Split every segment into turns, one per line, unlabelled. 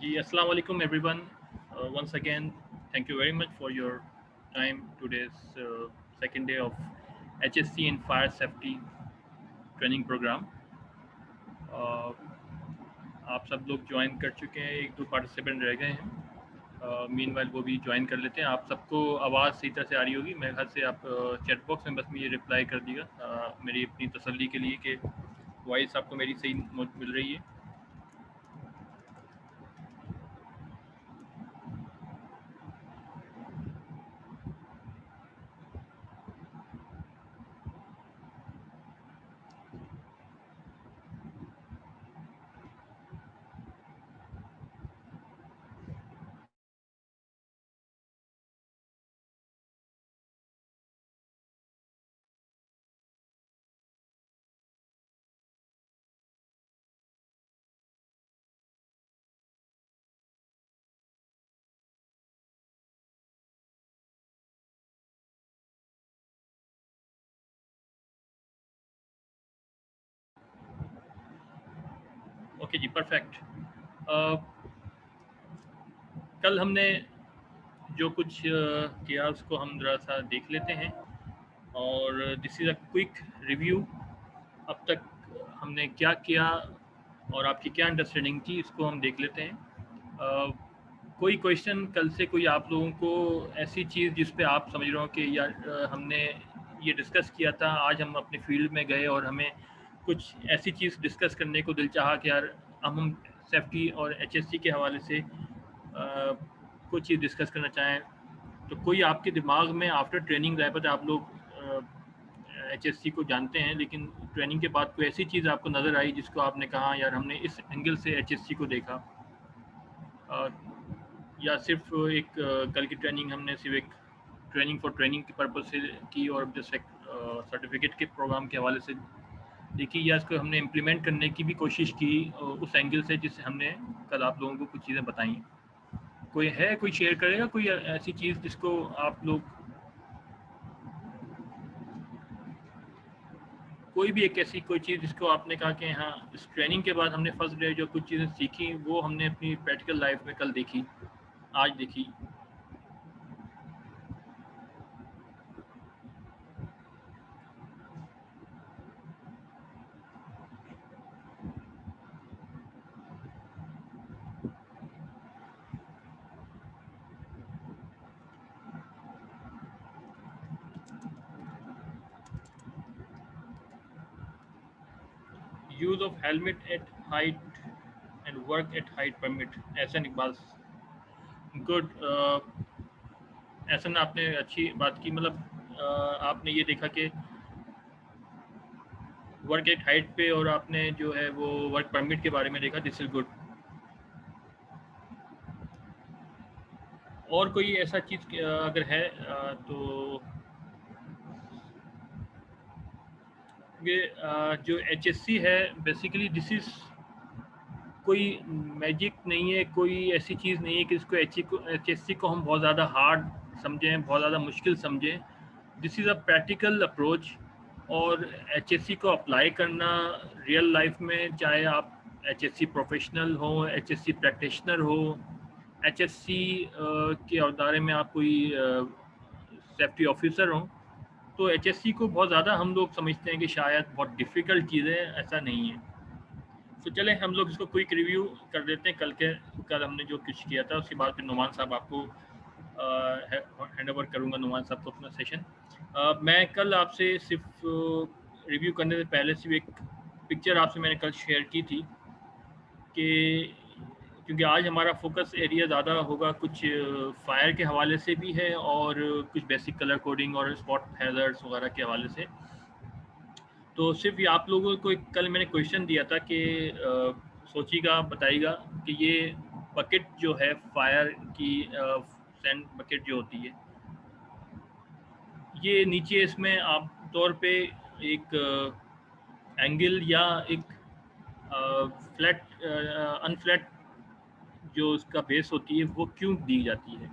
Ji, Assalamu alaikum everyone. Once again, thank you very much for your time. Today's second day of HSC and Fire Safety training program. आप सब लोग join कर चुके हैं, एक दो पार्टिसिपेंट रह गए हैं. मीनवाइल वो भी ज्वाइन कर लेते हैं. आप सबको आवाज़ सही तरह से आ रही होगी. मेरे ख्याल से आप चैट बॉक्स में बस मुझे रिप्लाई कर दिएगा मेरी अपनी तसल्ली के लिए कि वॉइस आपको मेरी सही मिल रही है. ओके जी, परफेक्ट। कल हमने जो कुछ किया उसको हम ज़रा सा देख लेते हैं, और this is a quick review. अब तक हमने क्या किया और आपकी क्या अंडरस्टैंडिंग थी, इसको हम देख लेते हैं। कोई क्वेश्चन कल से, कोई आप लोगों को ऐसी चीज़ जिस पे आप समझ रहे हो कि यार हमने ये डिस्कस किया था, आज हम अपने फील्ड में गए और हमें कुछ ऐसी चीज़ डिस्कस करने को दिल चाहा कि यार हम सेफ्टी और एचएससी के हवाले से कुछ चीज़ डिस्कस करना चाहें, तो कोई आपके दिमाग में आफ्टर ट्रेनिंग रह पाता, आप लोग एचएससी को जानते हैं लेकिन ट्रेनिंग के बाद कोई ऐसी चीज़ आपको नज़र आई जिसको आपने कहा यार हमने इस एंगल से एचएससी को देखा, या सिर्फ एक कल की ट्रेनिंग हमने सिर्फ एक ट्रेनिंग फॉर ट्रेनिंग के पर्पज से की और जस्ट एक सर्टिफिकेट के प्रोग्राम के हवाले से देखी, या इसको हमने इम्प्लीमेंट करने की भी कोशिश की उस एंगल से जिससे हमने कल आप लोगों को कुछ चीज़ें बताई। कोई है, कोई शेयर करेगा कोई ऐसी चीज़ जिसको आप लोग, कोई भी एक ऐसी कोई चीज़ जिसको आपने कहा कि हाँ इस ट्रेनिंग के बाद हमने फर्स्ट डे जो कुछ चीज़ें सीखी वो हमने अपनी प्रैक्टिकल लाइफ में कल देखी, आज देखी। Use of helmet at height and work at height permit, Ehsan Iqbal. Good. Ehsan, आपने अच्छी बात की, मतलब आपने ये देखा कि वर्क एट हाइट पे और आपने जो है वो वर्क परमिट के बारे में देखा, दिस इज गुड। और कोई ऐसा चीज़ अगर है तो ये जो एचएससी है बेसिकली दिस इज़ कोई मैजिक नहीं है, कोई ऐसी चीज़ नहीं है कि इसको एचएससी को हम बहुत ज़्यादा हार्ड समझें, बहुत ज़्यादा मुश्किल समझें। This is a practical approach, और एचएससी को अप्लाई करना रियल लाइफ में, चाहे आप एचएससी प्रोफेशनल हो, एचएससी प्रैक्टिशनर हो, एचएससी के अदारे में आप कोई सेफ्टी ऑफिसर हो, तो एचएससी को बहुत ज़्यादा हम लोग समझते हैं कि शायद बहुत डिफ़िकल्ट चीज़ है, ऐसा नहीं है। तो चलें हम लोग इसको क्विक रिव्यू कर देते हैं, कल हमने जो कुछ किया था, उसके बाद फिर नुमान साहब आपको हैंड ओवर करूँगा, नुमान साहब को अपना सेशन। मैं कल आपसे सिर्फ रिव्यू करने से पहले सिर्फ एक पिक्चर आपसे मैंने कल शेयर की थी कि क्योंकि आज हमारा फोकस एरिया ज़्यादा होगा कुछ फायर के हवाले से भी है और कुछ बेसिक कलर कोडिंग और स्पॉट हैज़र्ड्स वगैरह के हवाले से। तो सिर्फ ये आप लोगों को कल मैंने क्वेश्चन दिया था कि सोचिएगा, बताइएगा कि ये बकेट जो है फायर की सैंड बकेट जो होती है, ये नीचे इसमें आप तौर पे एक एंगल या एक फ्लैट अनफ्लैट जो उसका बेस होती है वो क्यों दी जाती है?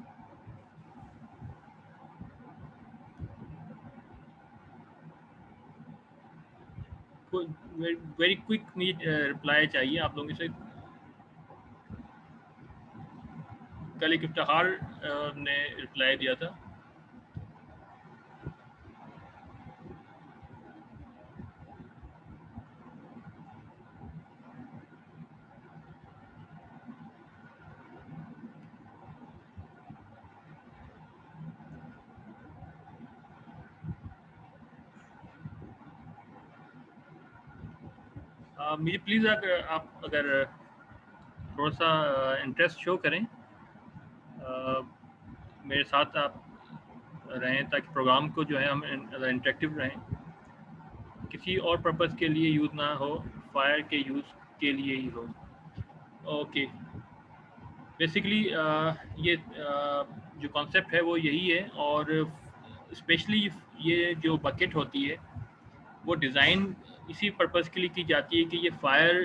वेरी क्विक रिप्लाई चाहिए आप लोगों से। कल एक इफ्तिखार ने रिप्लाई दिया था। मुझे प्लीज़ अगर थोड़ा सा इंटरेस्ट शो करें, मेरे साथ आप रहें ताकि प्रोग्राम को जो है हम इंटरेक्टिव रहें, किसी और पर्पस के लिए यूज़ ना हो, फायर के यूज़ के लिए ही हो। ओके, बेसिकली ये जो कॉन्सेप्ट है वो यही है, और स्पेशली ये जो बकेट होती है वो डिज़ाइन इसी पर्पस के लिए की जाती है कि ये फायर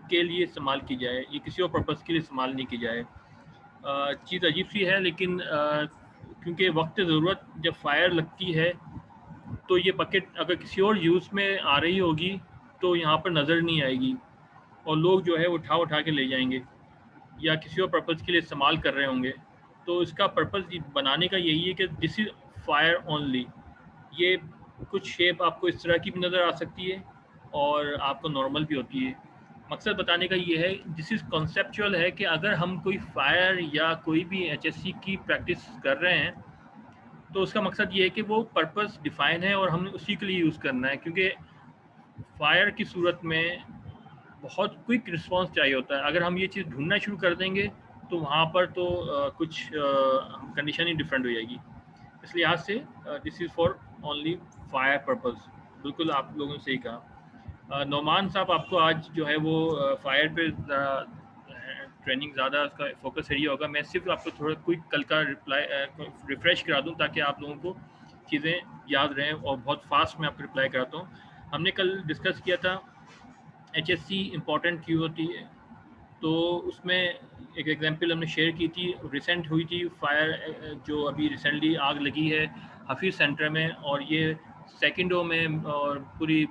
के लिए इस्तेमाल की जाए, ये किसी और पर्पस के लिए इस्तेमाल नहीं की जाए। चीज़ अजीब सी है लेकिन क्योंकि वक्त ज़रूरत जब फायर लगती है तो ये बकेट अगर किसी और यूज़ में आ रही होगी तो यहाँ पर नज़र नहीं आएगी। और लोग जो है उठा उठा के ले जाएंगे या किसी और पर्पज़ के लिए इस्तेमाल कर रहे होंगे। तो इसका पर्पज़ बनाने का यही है कि दिस इज़ फायर ओनली। ये कुछ शेप आपको इस तरह की भी नज़र आ सकती है और आपको नॉर्मल भी होती है। मकसद बताने का ये है, दिस इज़ कॉन्सेप्चुअल है कि अगर हम कोई फायर या कोई भी एचएससी की प्रैक्टिस कर रहे हैं तो उसका मकसद ये है कि वो पर्पस डिफाइन है और हमने उसी के लिए यूज़ करना है, क्योंकि फायर की सूरत में बहुत क्विक रिस्पांस चाहिए होता है। अगर हम ये चीज़ ढूंढना शुरू कर देंगे तो वहाँ पर तो कुछ कंडीशन ही डिफरेंट हो जाएगी। इस लिहाज से this is for only fire purpose. बिल्कुल आप लोगों ने सही कहा। नौमान साहब, आपको आज जो है वो फायर पे ट्रेनिंग ज़्यादा उसका फोकस एरिया होगा। मैं सिर्फ आपको थोड़ा क्विक कल का रिफ्रेश करा दूं ताकि आप लोगों को चीज़ें याद रहें, और बहुत फास्ट मैं आपको रिप्लाई कराता हूँ। हमने कल डिस्कस किया था एचएससी इम्पॉर्टेंट क्यों होती है, तो उसमें एक एग्जांपल हमने शेयर की थी, रिसेंट हुई थी फायर, जो अभी रिसेंटली आग लगी है हफीज़ सेंटर में, और ये सेकंडों में और पूरी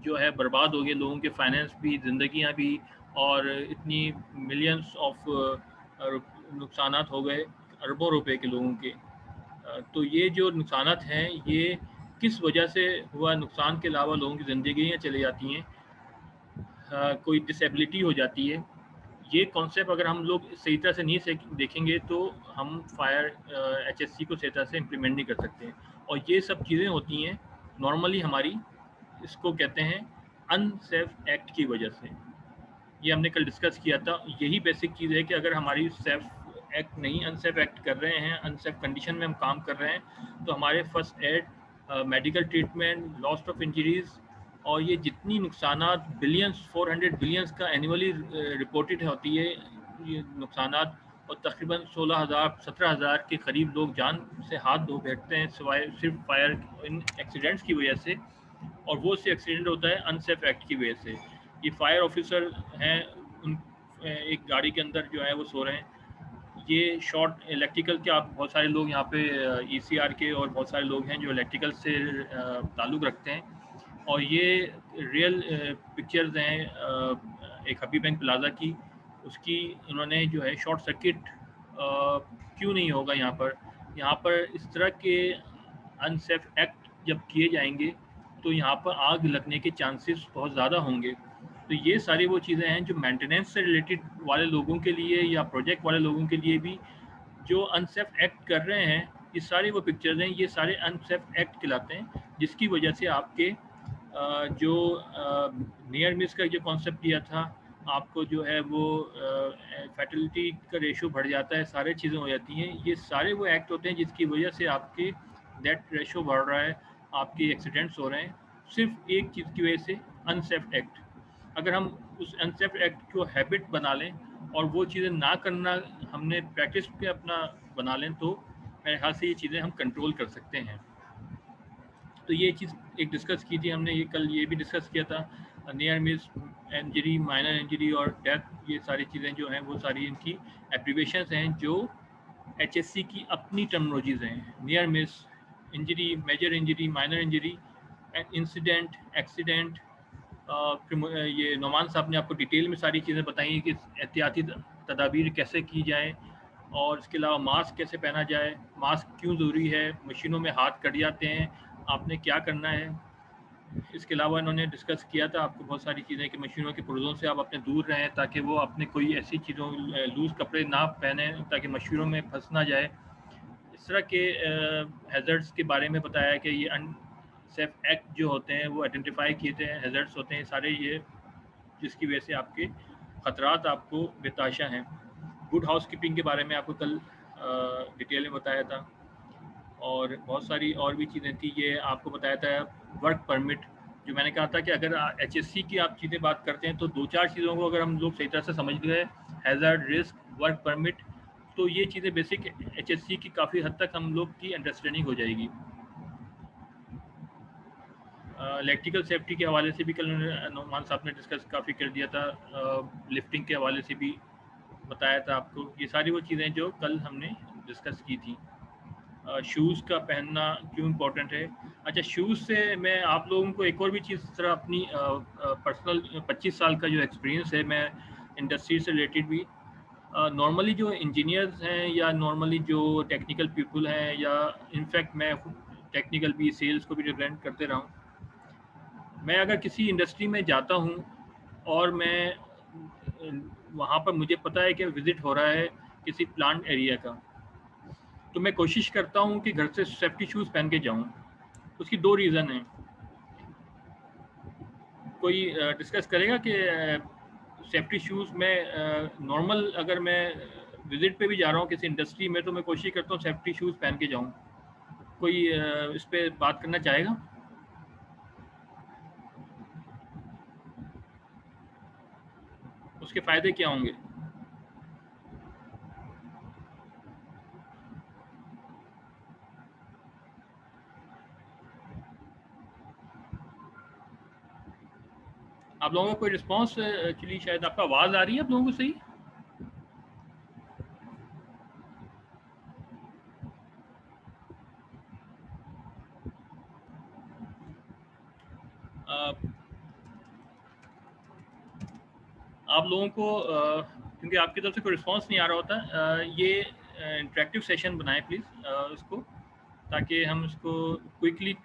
जो है बर्बाद हो गए लोगों के फाइनेंस भी, ज़िंदगियां भी, और इतनी मिलियंस ऑफ नुकसानात हो गए, अरबों रुपए के लोगों के। तो ये जो नुकसानात हैं ये किस वजह से हुआ, नुकसान के अलावा लोगों की ज़िंदगियाँ चली जाती हैं, कोई डिसेबिलिटी हो जाती है। ये कॉन्सेप्ट अगर हम लोग सही तरह से नहीं देखेंगे तो हम फायर एचएससी को सही तरह से इम्प्लीमेंट नहीं कर सकते। और ये सब चीज़ें होती हैं नॉर्मली हमारी, इसको कहते हैं अनसेफ एक्ट की वजह से। ये हमने कल डिस्कस किया था। यही बेसिक चीज़ है कि अगर हमारी सेफ एक्ट नहीं, अनसेफ एक्ट कर रहे हैं, अनसेफ कंडीशन में हम काम कर रहे हैं, तो हमारे first aid, medical treatment, loss of injuries, और ये जितनी नुकसानात बिलियंस, 400 बिलियंस का एनुअली रिपोर्टेड होती है ये नुकसानात, और तकरीबन 16,000 17,000 के करीब लोग जान से हाथ धो बैठते हैं सिवाय सिर्फ फायर इन एक्सीडेंट्स की वजह से, और वो से एक्सीडेंट होता है अनसेफ एक्ट की वजह से। ये फायर ऑफिसर हैं, उन एक गाड़ी के अंदर जो है वो सो रहे हैं, ये शॉर्ट इलेक्ट्रिकल के, आप बहुत सारे लोग यहाँ पे ईसीआर के और बहुत सारे लोग हैं जो इलेक्ट्रिकल से ताल्लुक़ रखते हैं, और ये रियल पिक्चर्स हैं एक हबीब बैंक प्लाजा की। उसकी उन्होंने जो है शॉर्ट सर्किट क्यों नहीं होगा यहाँ पर इस तरह के अनसेफ एक्ट जब किए जाएंगे तो यहाँ पर आग लगने के चांसेस बहुत ज़्यादा होंगे। तो ये सारी वो चीज़ें हैं जो मेंटेनेंस से रिलेटेड वाले लोगों के लिए या प्रोजेक्ट वाले लोगों के लिए भी जो अनसेफ एक्ट कर रहे हैं, ये सारी वो पिक्चर्स हैं, ये सारे अनसेफ एक्ट कहलाते हैं, जिसकी वजह से आपके जो नियर मिस का जो कॉन्सेप्ट दिया था आपको, जो है वो फैटलिटी का रेशो बढ़ जाता है, सारी चीज़ें हो जाती हैं। ये सारे वो एक्ट होते हैं जिसकी वजह से आपके डेथ रेशो बढ़ रहा है, आपके एक्सीडेंट्स हो रहे हैं, सिर्फ एक चीज़ की वजह से, अनसेफ एक्ट। अगर हम उस अनसेफ एक्ट को हैबिट बना लें और वो चीज़ें ना करना हमने प्रैक्टिस पे अपना बना लें, तो मेरे ख्याल से ये चीज़ें हम कंट्रोल कर सकते हैं। तो ये चीज़ एक डिस्कस की थी हमने, ये कल ये भी डिस्कस किया था, near miss injury, minor injury और डेथ, ये सारी चीज़ें जो हैं वो सारी इनकी एब्रीविएशंस हैं जो एचएससी की अपनी टर्मिनोलॉजीज हैं। Near miss injury, major injury, minor injury, incident, accident. ये नोमान साहब ने आपको डिटेल में सारी चीज़ें बताई कि एहतियाती तदाबीर कैसे की जाए, और इसके अलावा मास्क कैसे पहना जाए, मास्क क्यों ज़रूरी है, मशीनों में हाथ कट जाते हैं, आपने क्या करना है। इसके अलावा इन्होंने डिस्कस किया था आपको बहुत सारी चीज़ें कि मशीनों के पुर्जों से आप अपने दूर रहें ताकि वो अपने कोई ऐसी चीज़ों, लूज़ कपड़े ना पहने ताकि मशीनों में फंस ना जाए। इस तरह के हैज़र्ड्स के बारे में बताया कि ये अनसेफ एक्ट जो होते हैं वो आइडेंटिफाई किए थे, हैज़र्ड्स होते हैं सारे ये, जिसकी वजह से आपके ख़तरात आपको बेताशा हैं। गुड हाउसकीपिंग के बारे में आपको कल डिटेल में बताया था, और बहुत सारी और भी चीज़ें थी। ये आपको बताया था वर्क परमिट, जो मैंने कहा था कि अगर एचएससी की आप चीज़ें बात करते हैं तो 2-4 चीज़ों को अगर हम लोग सही तरह से समझ गए, हैज़र्ड, रिस्क, वर्क परमिट, तो ये चीज़ें बेसिक एचएससी की काफ़ी हद तक हम लोग की अंडरस्टैंडिंग हो जाएगी। इलेक्ट्रिकल सेफ्टी के हवाले से भी कल नौमान साहब ने डिस्कस काफ़ी कर दिया था, लिफ्टिंग के हवाले से भी बताया था आपको। ये सारी वो चीज़ें जो कल हमने डिस्कस की थी। शूज़ का पहनना क्यों इम्पोर्टेंट है। अच्छा, शूज़ से मैं आप लोगों को एक और भी चीज़ तरह अपनी पर्सनल 25 साल का जो एक्सपीरियंस है, मैं इंडस्ट्री से रिलेटेड भी नॉर्मली जो इंजीनियर्स हैं या नॉर्मली जो टेक्निकल पीपल हैं, या इनफैक्ट मैं टेक्निकल भी सेल्स को भी रिप्रेजेंट करते रहा हूँ। मैं अगर किसी इंडस्ट्री में जाता हूँ और मैं वहाँ पर मुझे पता है कि विज़िट हो रहा है किसी प्लांट एरिया का, तो मैं कोशिश करता हूँ कि घर से सेफ्टी शूज़ पहन के जाऊँ। उसकी 2 रीज़न हैं। कोई डिस्कस करेगा कि सेफ्टी शूज़ में नॉर्मल अगर मैं विज़िट पे भी जा रहा हूँ किसी इंडस्ट्री में, तो मैं कोशिश करता हूँ सेफ्टी शूज़ पहन के जाऊँ। कोई इस पे बात करना चाहेगा? उसके फ़ायदे क्या होंगे? आप लोगों का कोई रिस्पॉन्स एक्चुअली शायद आपका आवाज़ आ रही है आप लोगों को सही? अ, आप लोगों को क्योंकि आपकी तरफ से कोई रिस्पॉन्स नहीं आ रहा होता, ये इंटरेक्टिव सेशन बनाएं प्लीज़ उसको, ताकि हम इसको क्विकली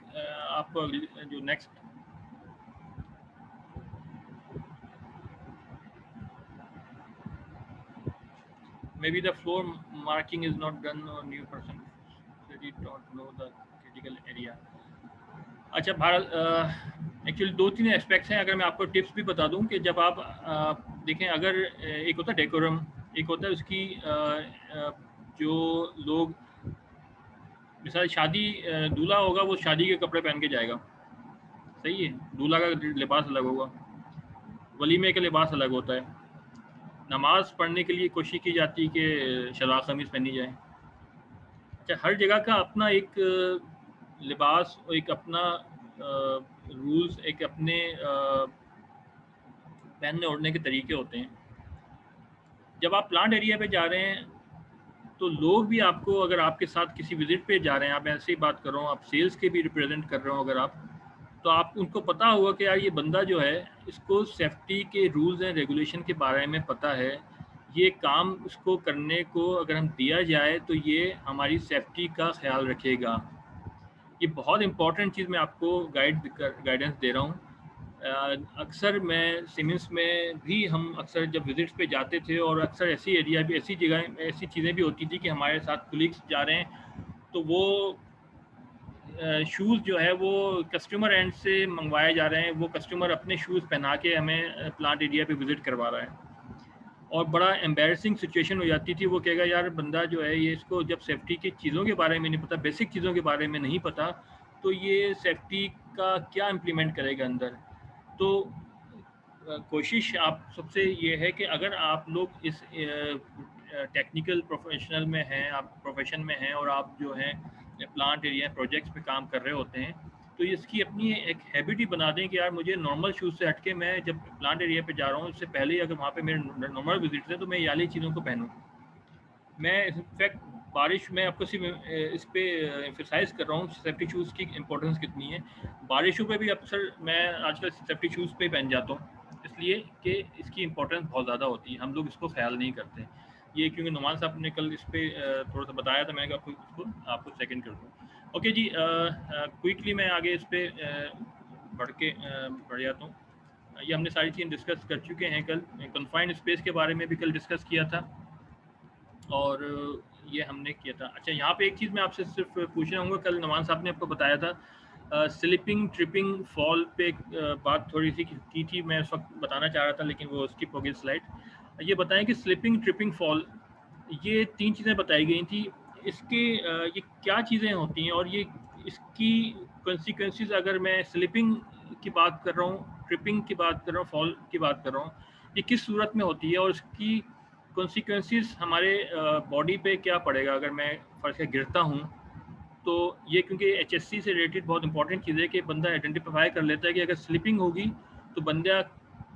आप जो next maybe the floor marking is not done on new person, so they don't know the critical area. अच्छा भारत, एक्चुअली 2-3 एस्पेक्ट्स हैं। अगर मैं आपको टिप्स भी बता दूं कि जब आप देखें, अगर एक होता है डेकोरम, एक होता है उसकी जो लोग मिसाल शादी दूल्हा होगा वो शादी के कपड़े पहन के जाएगा, सही है, दूल्हा का लिबास अलग होगा, वलीमे का लिबास अलग होता है, नमाज पढ़ने के लिए कोशिश की जाती है कि शलवार कमीज़ पहनी जाए। अच्छा, हर जगह का अपना एक लिबास और एक अपना रूल्स, एक अपने पहनने ओढ़ने के तरीके होते हैं। जब आप प्लांट एरिया पे जा रहे हैं तो लोग भी आपको, अगर आपके साथ किसी विजिट पे जा रहे हैं, आप ऐसे ही बात कर रहा हूँ, आप सेल्स के भी रिप्रेजेंट कर रहे हो अगर आप, तो आप उनको पता होगा कि यार ये बंदा जो है इसको सेफ्टी के रूल्स एंड रेगुलेशन के बारे में पता है, ये काम उसको करने को अगर हम दिया जाए तो ये हमारी सेफ्टी का ख्याल रखेगा। ये बहुत इंपॉर्टेंट चीज़ मैं आपको गाइडेंस दे रहा हूँ। अक्सर मैं सिमेंस में भी, हम अक्सर जब विजिट्स पे जाते थे, और अक्सर ऐसी एरिया भी, ऐसी जगह, ऐसी चीज़ें भी होती थी कि हमारे साथ कोलीग्स जा रहे हैं तो वो शूज़ जो है वो कस्टमर एंड से मंगवाए जा रहे हैं, वो कस्टमर अपने शूज़ पहना के हमें प्लांट एरिया पे विज़िट करवा रहा है, और बड़ा एम्बैरसिंग सिचुएशन हो जाती थी। वो कहेगा यार बंदा जो है ये, इसको जब सेफ्टी की चीज़ों के बारे में नहीं पता, बेसिक चीज़ों के बारे में नहीं पता, तो ये सेफ्टी का क्या इम्प्लीमेंट करेगा अंदर। तो कोशिश आप सबसे ये है कि अगर आप लोग इस टेक्निकल प्रोफेशनल में हैं, आप प्रोफेशन में हैं और आप जो हैं प्लांट एरिया प्रोजेक्ट्स पे काम कर रहे होते हैं, तो इसकी अपनी एक हैबिट ही बना दें कि यार मुझे नॉर्मल शूज़ से हटके, मैं जब प्लांट एरिया पे जा रहा हूँ इससे पहले ही अगर वहाँ पे मेरे नॉर्मल विजिट्स हैं तो मैं ये वाली चीज़ों को पहनूँ। मैं इनफैक्ट बारिश में आपको सिर्फ इस पे एम्फसाइज़ कर रहा हूँ सेफ्टी शूज़ की इम्पोर्टेंस कितनी है। बारिशों पे भी अक्सर मैं आजकल सेफ्टी शूज़ पे पहन जाता हूँ, इसलिए कि इसकी इम्पोर्टेंस बहुत ज़्यादा होती है, हम लोग इसको ख्याल नहीं करते। ये क्योंकि नुमान साहब ने कल इस पे थोड़ा सा बताया था, मैंने कहा इसको आपको सेकंड कर दूँ। ओके जी, क्विकली मैं आगे इस पे बढ़ जाता हूँ। ये हमने सारी चीज़ें डिस्कस कर चुके हैं कल, कन्फाइंड स्पेस के बारे में भी कल डिस्कस किया था, और ये हमने किया था। अच्छा, यहाँ पे एक चीज़ मैं आपसे सिर्फ पूछना चाहूँगा, कल नवान साहब ने आपको बताया था स्लिपिंग, ट्रिपिंग, फॉल पे बात थोड़ी सी की थी, मैं उस वक्त बताना चाह रहा था लेकिन वो स्किप हो गई स्लाइड। ये बताएं कि स्लिपिंग, ट्रिपिंग, फॉल, ये 3 चीज़ें बताई गई थी। इसके ये क्या चीज़ें होती हैं, और ये इसकी कॉन्सिक्वेंसेस, अगर मैं स्लिपिंग की बात कर रहा हूँ, ट्रिपिंग की बात कर रहा हूँ, फॉल की बात कर रहा हूँ, ये किस सूरत में होती है और इसकी कॉन्सिक्वेंसेस हमारे बॉडी पे क्या पड़ेगा अगर मैं फर्स्ट से गिरता हूँ। तो ये क्योंकि एचएससी से रिलेटेड बहुत इंपॉर्टेंट चीज़ है कि बंदा आइडेंटिफाई कर लेता है कि अगर स्लिपिंग होगी तो बंदा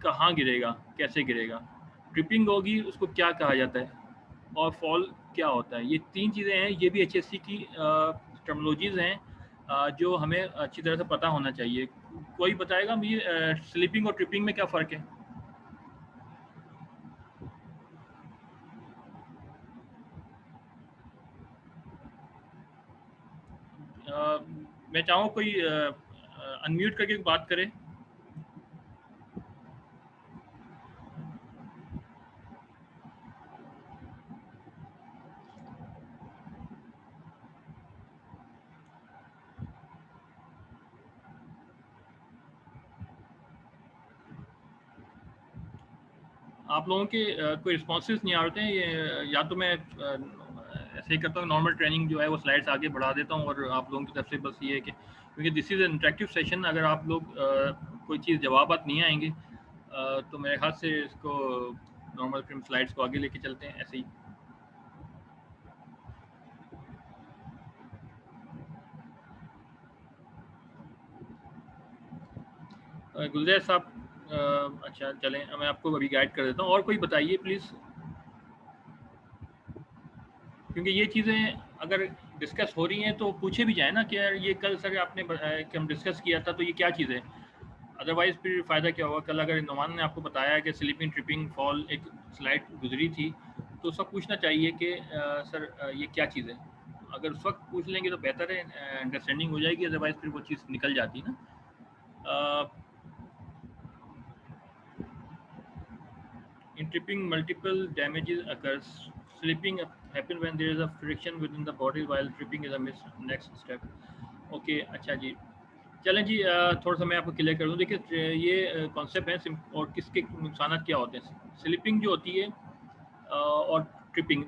कहाँ गिरेगा, कैसे गिरेगा, ट्रिपिंग होगी उसको क्या कहा जाता है। और फॉल क्या होता है। ये 3 चीज़ें हैं, ये भी एचएससी की टर्मिनोलॉजीज़ हैं जो हमें अच्छी तरह से पता होना चाहिए। कोई बताएगा मुझे स्लीपिंग और ट्रिपिंग में क्या फ़र्क है? मैं चाहूँ कोई अनम्यूट करके बात करे। आप लोगों के कोई रिस्पॉन्सेज नहीं आ रहे हैं। ये या तो मैं ऐसे ही करता हूँ, नॉर्मल ट्रेनिंग जो है वो स्लाइड्स आगे बढ़ा देता हूँ और आप लोगों की तरफ से बस ये है कि क्योंकि दिस इज़ इंटरेक्टिव सेशन, अगर आप लोग कोई चीज़ जवाबात नहीं आएंगे तो मेरे ख्याल से इसको नॉर्मल फिल्म स्लाइड्स को आगे लेके चलते हैं ऐसे ही। गुलजैर साहब अच्छा चलें, मैं आपको अभी गाइड कर देता हूँ। और कोई बताइए प्लीज़, क्योंकि ये चीज़ें अगर डिस्कस हो रही हैं तो पूछे भी जाए ना कि यार ये कल सर आपने कि हम डिस्कस किया था तो ये क्या चीज़ है। अदरवाइज़ फिर फ़ायदा क्या होगा। कल अगर नुमान ने आपको बताया कि स्लीपिंग ट्रिपिंग फॉल एक स्लाइड गुजरी थी तो सब पूछना चाहिए कि सर ये क्या चीज़ है। अगर उस वक्त पूछ लेंगे तो बेहतर है, अंडरस्टैंडिंग हो जाएगी। अदरवाइज़ फिर वो चीज़ निकल जाती है ना। In tripping, multiple damages occurs. Slipping happen when there is a friction within the body, while tripping is a next step. Okay अच्छा जी, चलें जी थोड़ा सा मैं आपको क्लियर कर दूँ। देखिए ये कॉन्सेप्ट है और किसके नुकसान क्या होते हैं। स्लिपिंग जो होती है और ट्रिपिंग।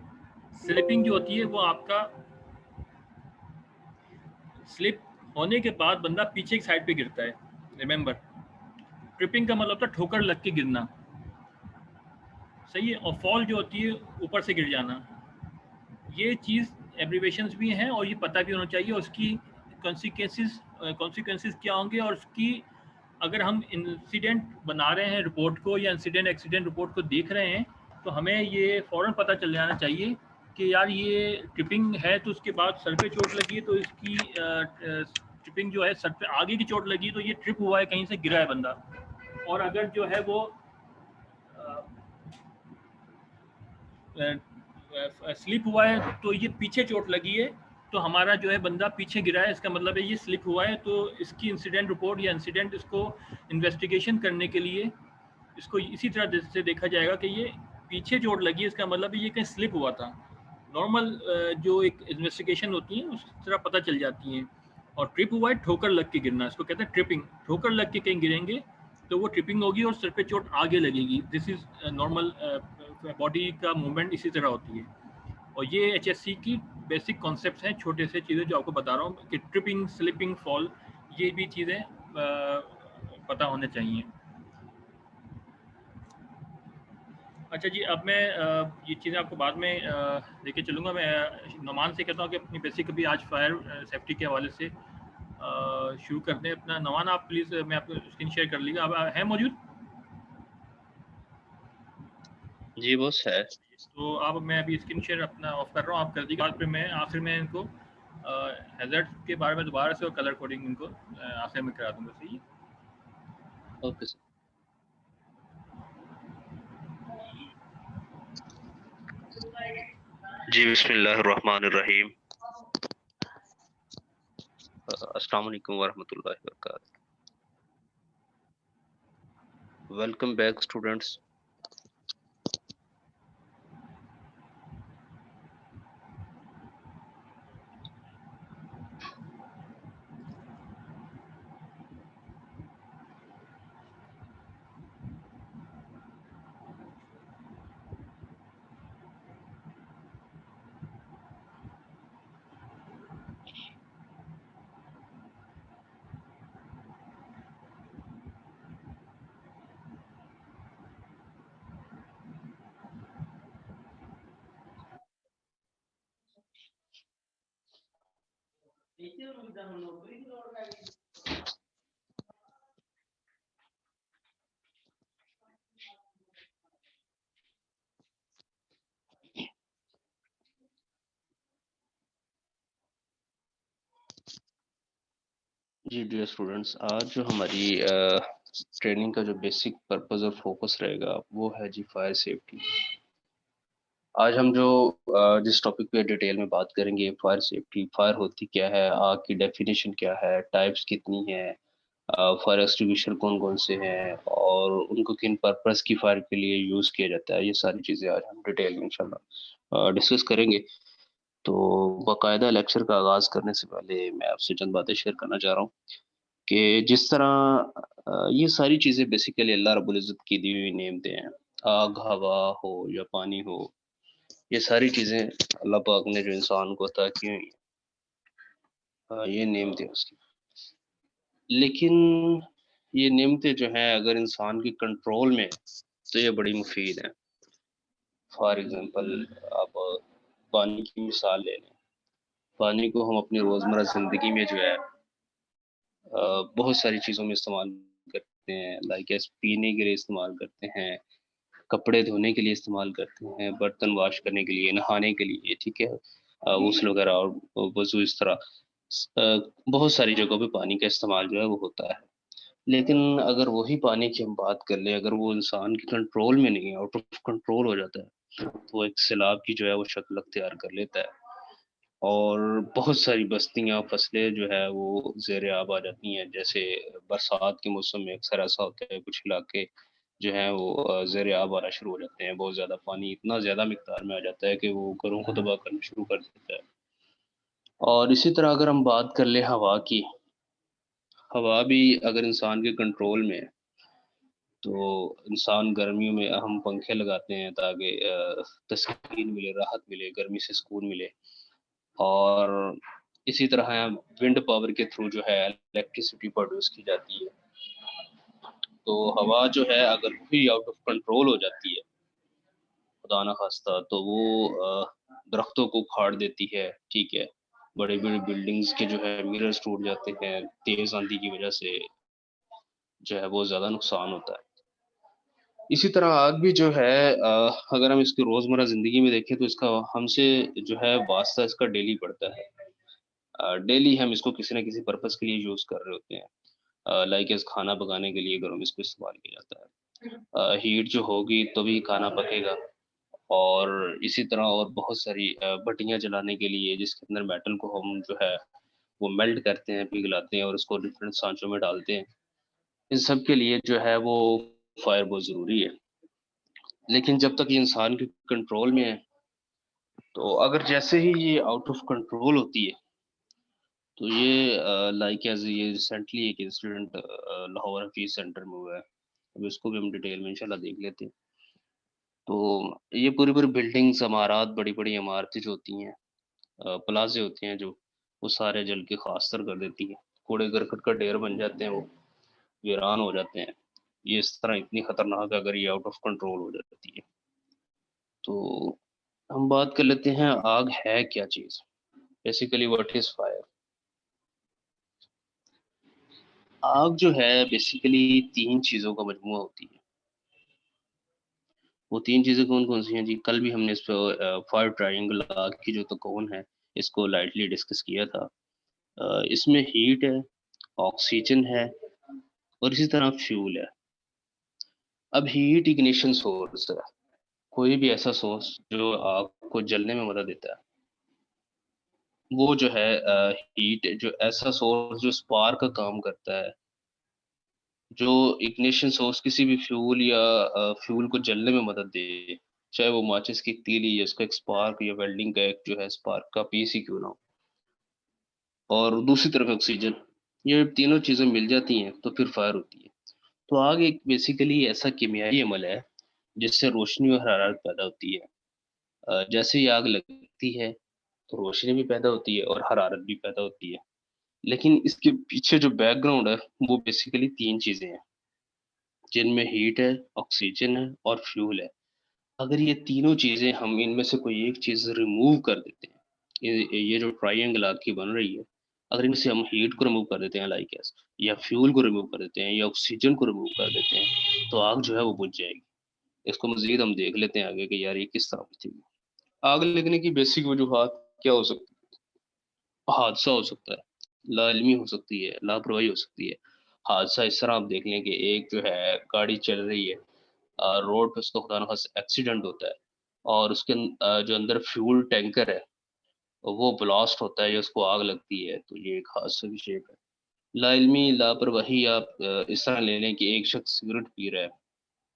स्लिपिंग जो होती है वो आपका स्लिप होने के बाद बंदा पीछे की साइड पे गिरता है, रिमेंबर। ट्रिपिंग का मतलब था ठोकर लग के गिरना, सही है। और फॉल जो होती है ऊपर से गिर जाना। ये चीज़ एब्रीवेशंस भी हैं और ये पता भी होना चाहिए और उसकी कॉन्सिक्वेंसेस क्या होंगे। और उसकी अगर हम इंसिडेंट बना रहे हैं रिपोर्ट को या इंसिडेंट एक्सीडेंट रिपोर्ट को देख रहे हैं तो हमें ये फ़ौरन पता चल जाना चाहिए कि यार ये ट्रिपिंग है तो उसके बाद सर पे चोट लगी है तो इसकी ट्रिपिंग जो है सर पे आगे की चोट लगी तो ये ट्रिप हुआ है, कहीं से गिरा है बंदा। और अगर जो है वो स्लिप हुआ है तो ये पीछे चोट लगी है तो हमारा जो है बंदा पीछे गिरा है, इसका मतलब है ये स्लिप हुआ है। तो इसकी इंसिडेंट रिपोर्ट या इंसिडेंट इसको इन्वेस्टिगेशन करने के लिए इसको इसी तरह से देखा जाएगा कि ये पीछे चोट लगी है, इसका मतलब है ये कहीं स्लिप हुआ था। नॉर्मल जो एक इन्वेस्टिगेशन होती है उस तरह पता चल जाती हैं। और ट्रिप हुआ है ठोकर लग के गिरना, इसको कहते हैं ट्रिपिंग। ठोकर लग के कहीं गिरेंगे तो वो ट्रिपिंग होगी और सिर पे चोट आगे लगेगी। दिस इज नॉर्मल बॉडी का मूवमेंट इसी तरह होती है। और ये एचएससी की बेसिक कॉन्सेप्ट्स हैं, छोटे से चीज़ें जो आपको बता रहा हूँ कि ट्रिपिंग स्लिपिंग फॉल, ये भी चीज़ें पता होने चाहिए। अच्छा जी, अब मैं ये चीज़ें आपको बाद में लेके चलूँगा। मैं नुमान से कहता हूँ कि अपनी बेसिक अभी आज फायर सेफ्टी के हवाले से शुरू करते हैं अपना। नुमान आप प्लीज़, मैं आपको स्क्रीन शेयर कर लीजिएगा। आप हैं मौजूद?
जी बॉस है।
तो आप, मैं अभी स्क्रीन शेयर अपना ऑफ कर रहा हूँ, आप कर दीजिए। बाद में आखिर में इनको हैज़र्ड के बारे में दोबारा से और कलर कोडिंग इनको आखिर में करा दूँगा, सही है?
Okay sir. जी बिस्मिल्लाहिर्रहमानिर्रहीम। अस्सलाम वालेकुम वरहमतुल्लाहि वबरकातुहू। Welcome back students. जी डियर स्टूडेंट्स, आज जो हमारी ट्रेनिंग का जो बेसिक पर्पस और फोकस रहेगा वो है जी फायर सेफ्टी। आज हम जो जिस टॉपिक पे डिटेल में बात करेंगे, फायर सेफ्टी, फायर होती क्या है, आग की डेफिनेशन क्या है, टाइप्स कितनी है, फायर एक्सटिंग्विशर कौन कौन से हैं और उनको किन पर्पस की फायर के लिए यूज़ किया जाता है, ये सारी चीज़ें आज हम डिटेल में इंशाल्लाह डिस्कस करेंगे। तो बाकायदा लेक्चर का आगाज़ करने से पहले मैं आपसे चंद बातें शेयर करना चाह रहा हूँ कि जिस तरह ये सारी चीज़ें बेसिकली अल्लाह रब्बुल इज़्ज़त की दी हुई नेमतें हैं। आग, हवा हो या पानी हो, ये सारी चीज़ें अल्लाह पाक ने जो इंसान को अता की हुई ये नेमतें उसकी। लेकिन ये नेमतें जो हैं अगर इंसान की कंट्रोल में हैं, तो ये बड़ी मुफीद हैं। फॉर एग्ज़ाम्पल आप पानी की मिसाल ले लें। पानी को हम अपनी रोज़मर्रा ज़िंदगी में जो है बहुत सारी चीज़ों में इस्तेमाल करते हैं, लाइक एज़ पीने के लिए इस्तेमाल करते हैं, कपड़े धोने के लिए इस्तेमाल करते हैं, बर्तन वॉश करने के लिए, नहाने के लिए, ठीक है? गुस्ल वगैरह और वज़ू इस तरह बहुत सारी जगहों पे पानी का इस्तेमाल जो है वो होता है। लेकिन अगर वही पानी की हम बात कर लें, अगर वो इंसान के कंट्रोल में नहीं है, आउट ऑफ कंट्रोल हो जाता है, तो एक सैलाब की जो है वो शक्ल अख्तियार कर लेता है। और बहुत सारी बस्तियाँ, फसलें जो है वो ज़ेर आब आ जाती हैं। जैसे बरसात के मौसम में अक्सर ऐसा होता है, कुछ इलाके जो हैं वो ज़ेर आब आना शुरू हो जाते हैं। बहुत ज़्यादा पानी इतना ज़्यादा मिक़दार में आ जाता है कि वो घरों को तबाह करना शुरू कर देता है। और इसी तरह अगर हम बात कर लें हवा की, हवा भी अगर इंसान के कंट्रोल में है, तो इंसान गर्मियों में हम पंखे लगाते हैं ताकि तस्कीन मिले, राहत मिले, गर्मी से सुकून मिले। और इसी तरह विंड पावर के थ्रू जो है इलेक्ट्रिसिटी प्रोड्यूस की जाती है। तो हवा जो है अगर भी आउट ऑफ कंट्रोल हो जाती है, खुदा ना खास्ता, तो वो दरख्तों को उखाड़ देती है, ठीक है? बड़ी-बड़ी बिल्डिंग्स के जो है मिरर्स टूट जाते हैं, तेज़ आंधी की वजह से जो है बहुत ज़्यादा नुकसान होता है। इसी तरह आग भी जो है अगर हम इसकी रोज़मर्रा ज़िंदगी में देखें तो इसका हमसे जो है वास्ता इसका डेली पड़ता है। डेली हम इसको किसी न किसी पर्पज़ के लिए यूज़ कर रहे होते हैं। लाइक एज़ खाना पकाने के लिए घरों में इसको इस्तेमाल किया जाता है। हीट जो होगी तभी खाना पकेगा और इसी तरह और बहुत सारी भट्टियाँ जलाने के लिए जिसके अंदर मेटल को हम जो है वो मेल्ट करते हैं, पिघलाते हैं और उसको डिफरेंट सांचों में डालते हैं। इन सब के लिए जो है वो फायर बहुत ज़रूरी है। लेकिन जब तक ये इंसान के कंट्रोल में है, तो अगर जैसे ही ये आउट ऑफ कंट्रोल होती है, तो ये लाइक एज़ ये रिसेंटली एक इंसिडेंट लाहौर हफीज़ सेंटर में हुआ है। अब इसको भी हम डिटेल में इंशाल्लाह देख लेते हैं। तो ये पूरी-पूरी बिल्डिंग्स, इमारत, बड़ी-बड़ी इमारतें जो होती हैं, प्लाज़े होते हैं जो, वो सारे जल के खाकसार कर देती हैं। कूड़े-करकट का ढेर बन जाते हैं वो, वीरान हो जाते हैं। ये इस तरह इतनी खतरनाक है अगर ये आउट ऑफ कंट्रोल हो जाती है। तो हम बात कर लेते हैं आग है क्या चीज़? Basically what is fire? आग जो है बेसिकली 3 चीज़ों का मजमूआ होती है। वो 3 चीज़ें कौन-कौन सी हैं जी? कल भी हमने इस पे फायर ट्रायंगल आग की जो तकौन है, इसको लाइटली डिस्कस किया था। इसमें हीट है, ऑक्सीजन है और इसी तरह फ्यूल है। अब हीट इग्निशन सोर्स है, कोई भी ऐसा सोर्स जो आग को जलने में मदद देता है, वो जो है हीट जो ऐसा सोर्स जो स्पार्क का काम करता है, जो इग्निशन सोर्स किसी भी फ्यूल या फ्यूल को जलने में मदद दे, चाहे वो माचिस की तीली या उसका एक स्पार्क या वेल्डिंग का एक जो है स्पार्क का पीस ही क्यों ना हो। और दूसरी तरफ ऑक्सीजन, ये तीनों चीज़ें मिल जाती हैं तो फिर फायर होती है। तो आग एक बेसिकली ऐसा कीमियाई अमल है जिससे रोशनी और हरारत पैदा होती है। जैसे ही आग लगती है तो रोशनी भी पैदा होती है और हरारत भी पैदा होती है। लेकिन इसके पीछे जो बैकग्राउंड है वो बेसिकली 3 चीज़ें हैं, जिनमें हीट है, ऑक्सीजन है और फ्यूल है। अगर ये तीनों चीज़ें हम इनमें से कोई एक चीज़ रिमूव कर देते हैं, ये जो ट्रायंगल आग की बन रही है, अगर इनमें से हम हीट को रिमूव कर देते हैं लाइक एस या फ्यूल को रिमूव कर देते हैं या ऑक्सीजन को रिमूव कर देते हैं, तो आग जो है वो बुझ जाएगी। इसको मज़ीद हम देख लेते हैं आगे कि यार ये किस तरह बुझेगी। आग लगने की बेसिक वजूहात क्या हो सकती है? हादसा हो सकता है। लाइल्मी हो सकती है, लापरवाही हो सकती है। हादसा इस तरह आप देख लें कि एक जो है गाड़ी चल रही है, रोड पे उसका खुदा न ख़ास्ता एक्सीडेंट होता है और उसके जो अंदर फ्यूल टैंकर है, वो ब्लास्ट होता है या उसको आग लगती है, तो ये एक हादसे की शेप है। लाइल्मी लापरवाही आप इस तरह ले लें कि एक शख्स सिगरेट पी रहा है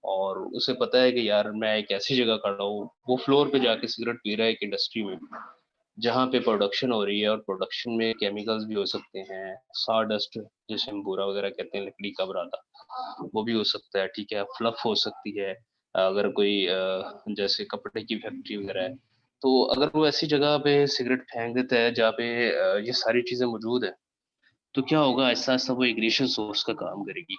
और उसे पता है कि यार मैं एक ऐसी जगह खड़ा हूँ, वो फ्लोर पे जाके सिगरेट पी रहा है एक इंडस्ट्री में, जहाँ पे प्रोडक्शन हो रही है और प्रोडक्शन में केमिकल्स भी हो सकते हैं, सॉडस्ट जिसे हम बूरा वगैरह कहते हैं, लकड़ी का बुरादा, वो भी हो सकता है, ठीक है? फ्लफ़ हो सकती है, अगर कोई जैसे कपड़े की फैक्ट्री वगैरह है, तो अगर वो ऐसी जगह पे सिगरेट फेंक देता है जहाँ पे ये सारी चीज़ें मौजूद हैं, तो क्या होगा आहिस्ता-आहिस्ता वो इग्निशन सोर्स का काम करेगी।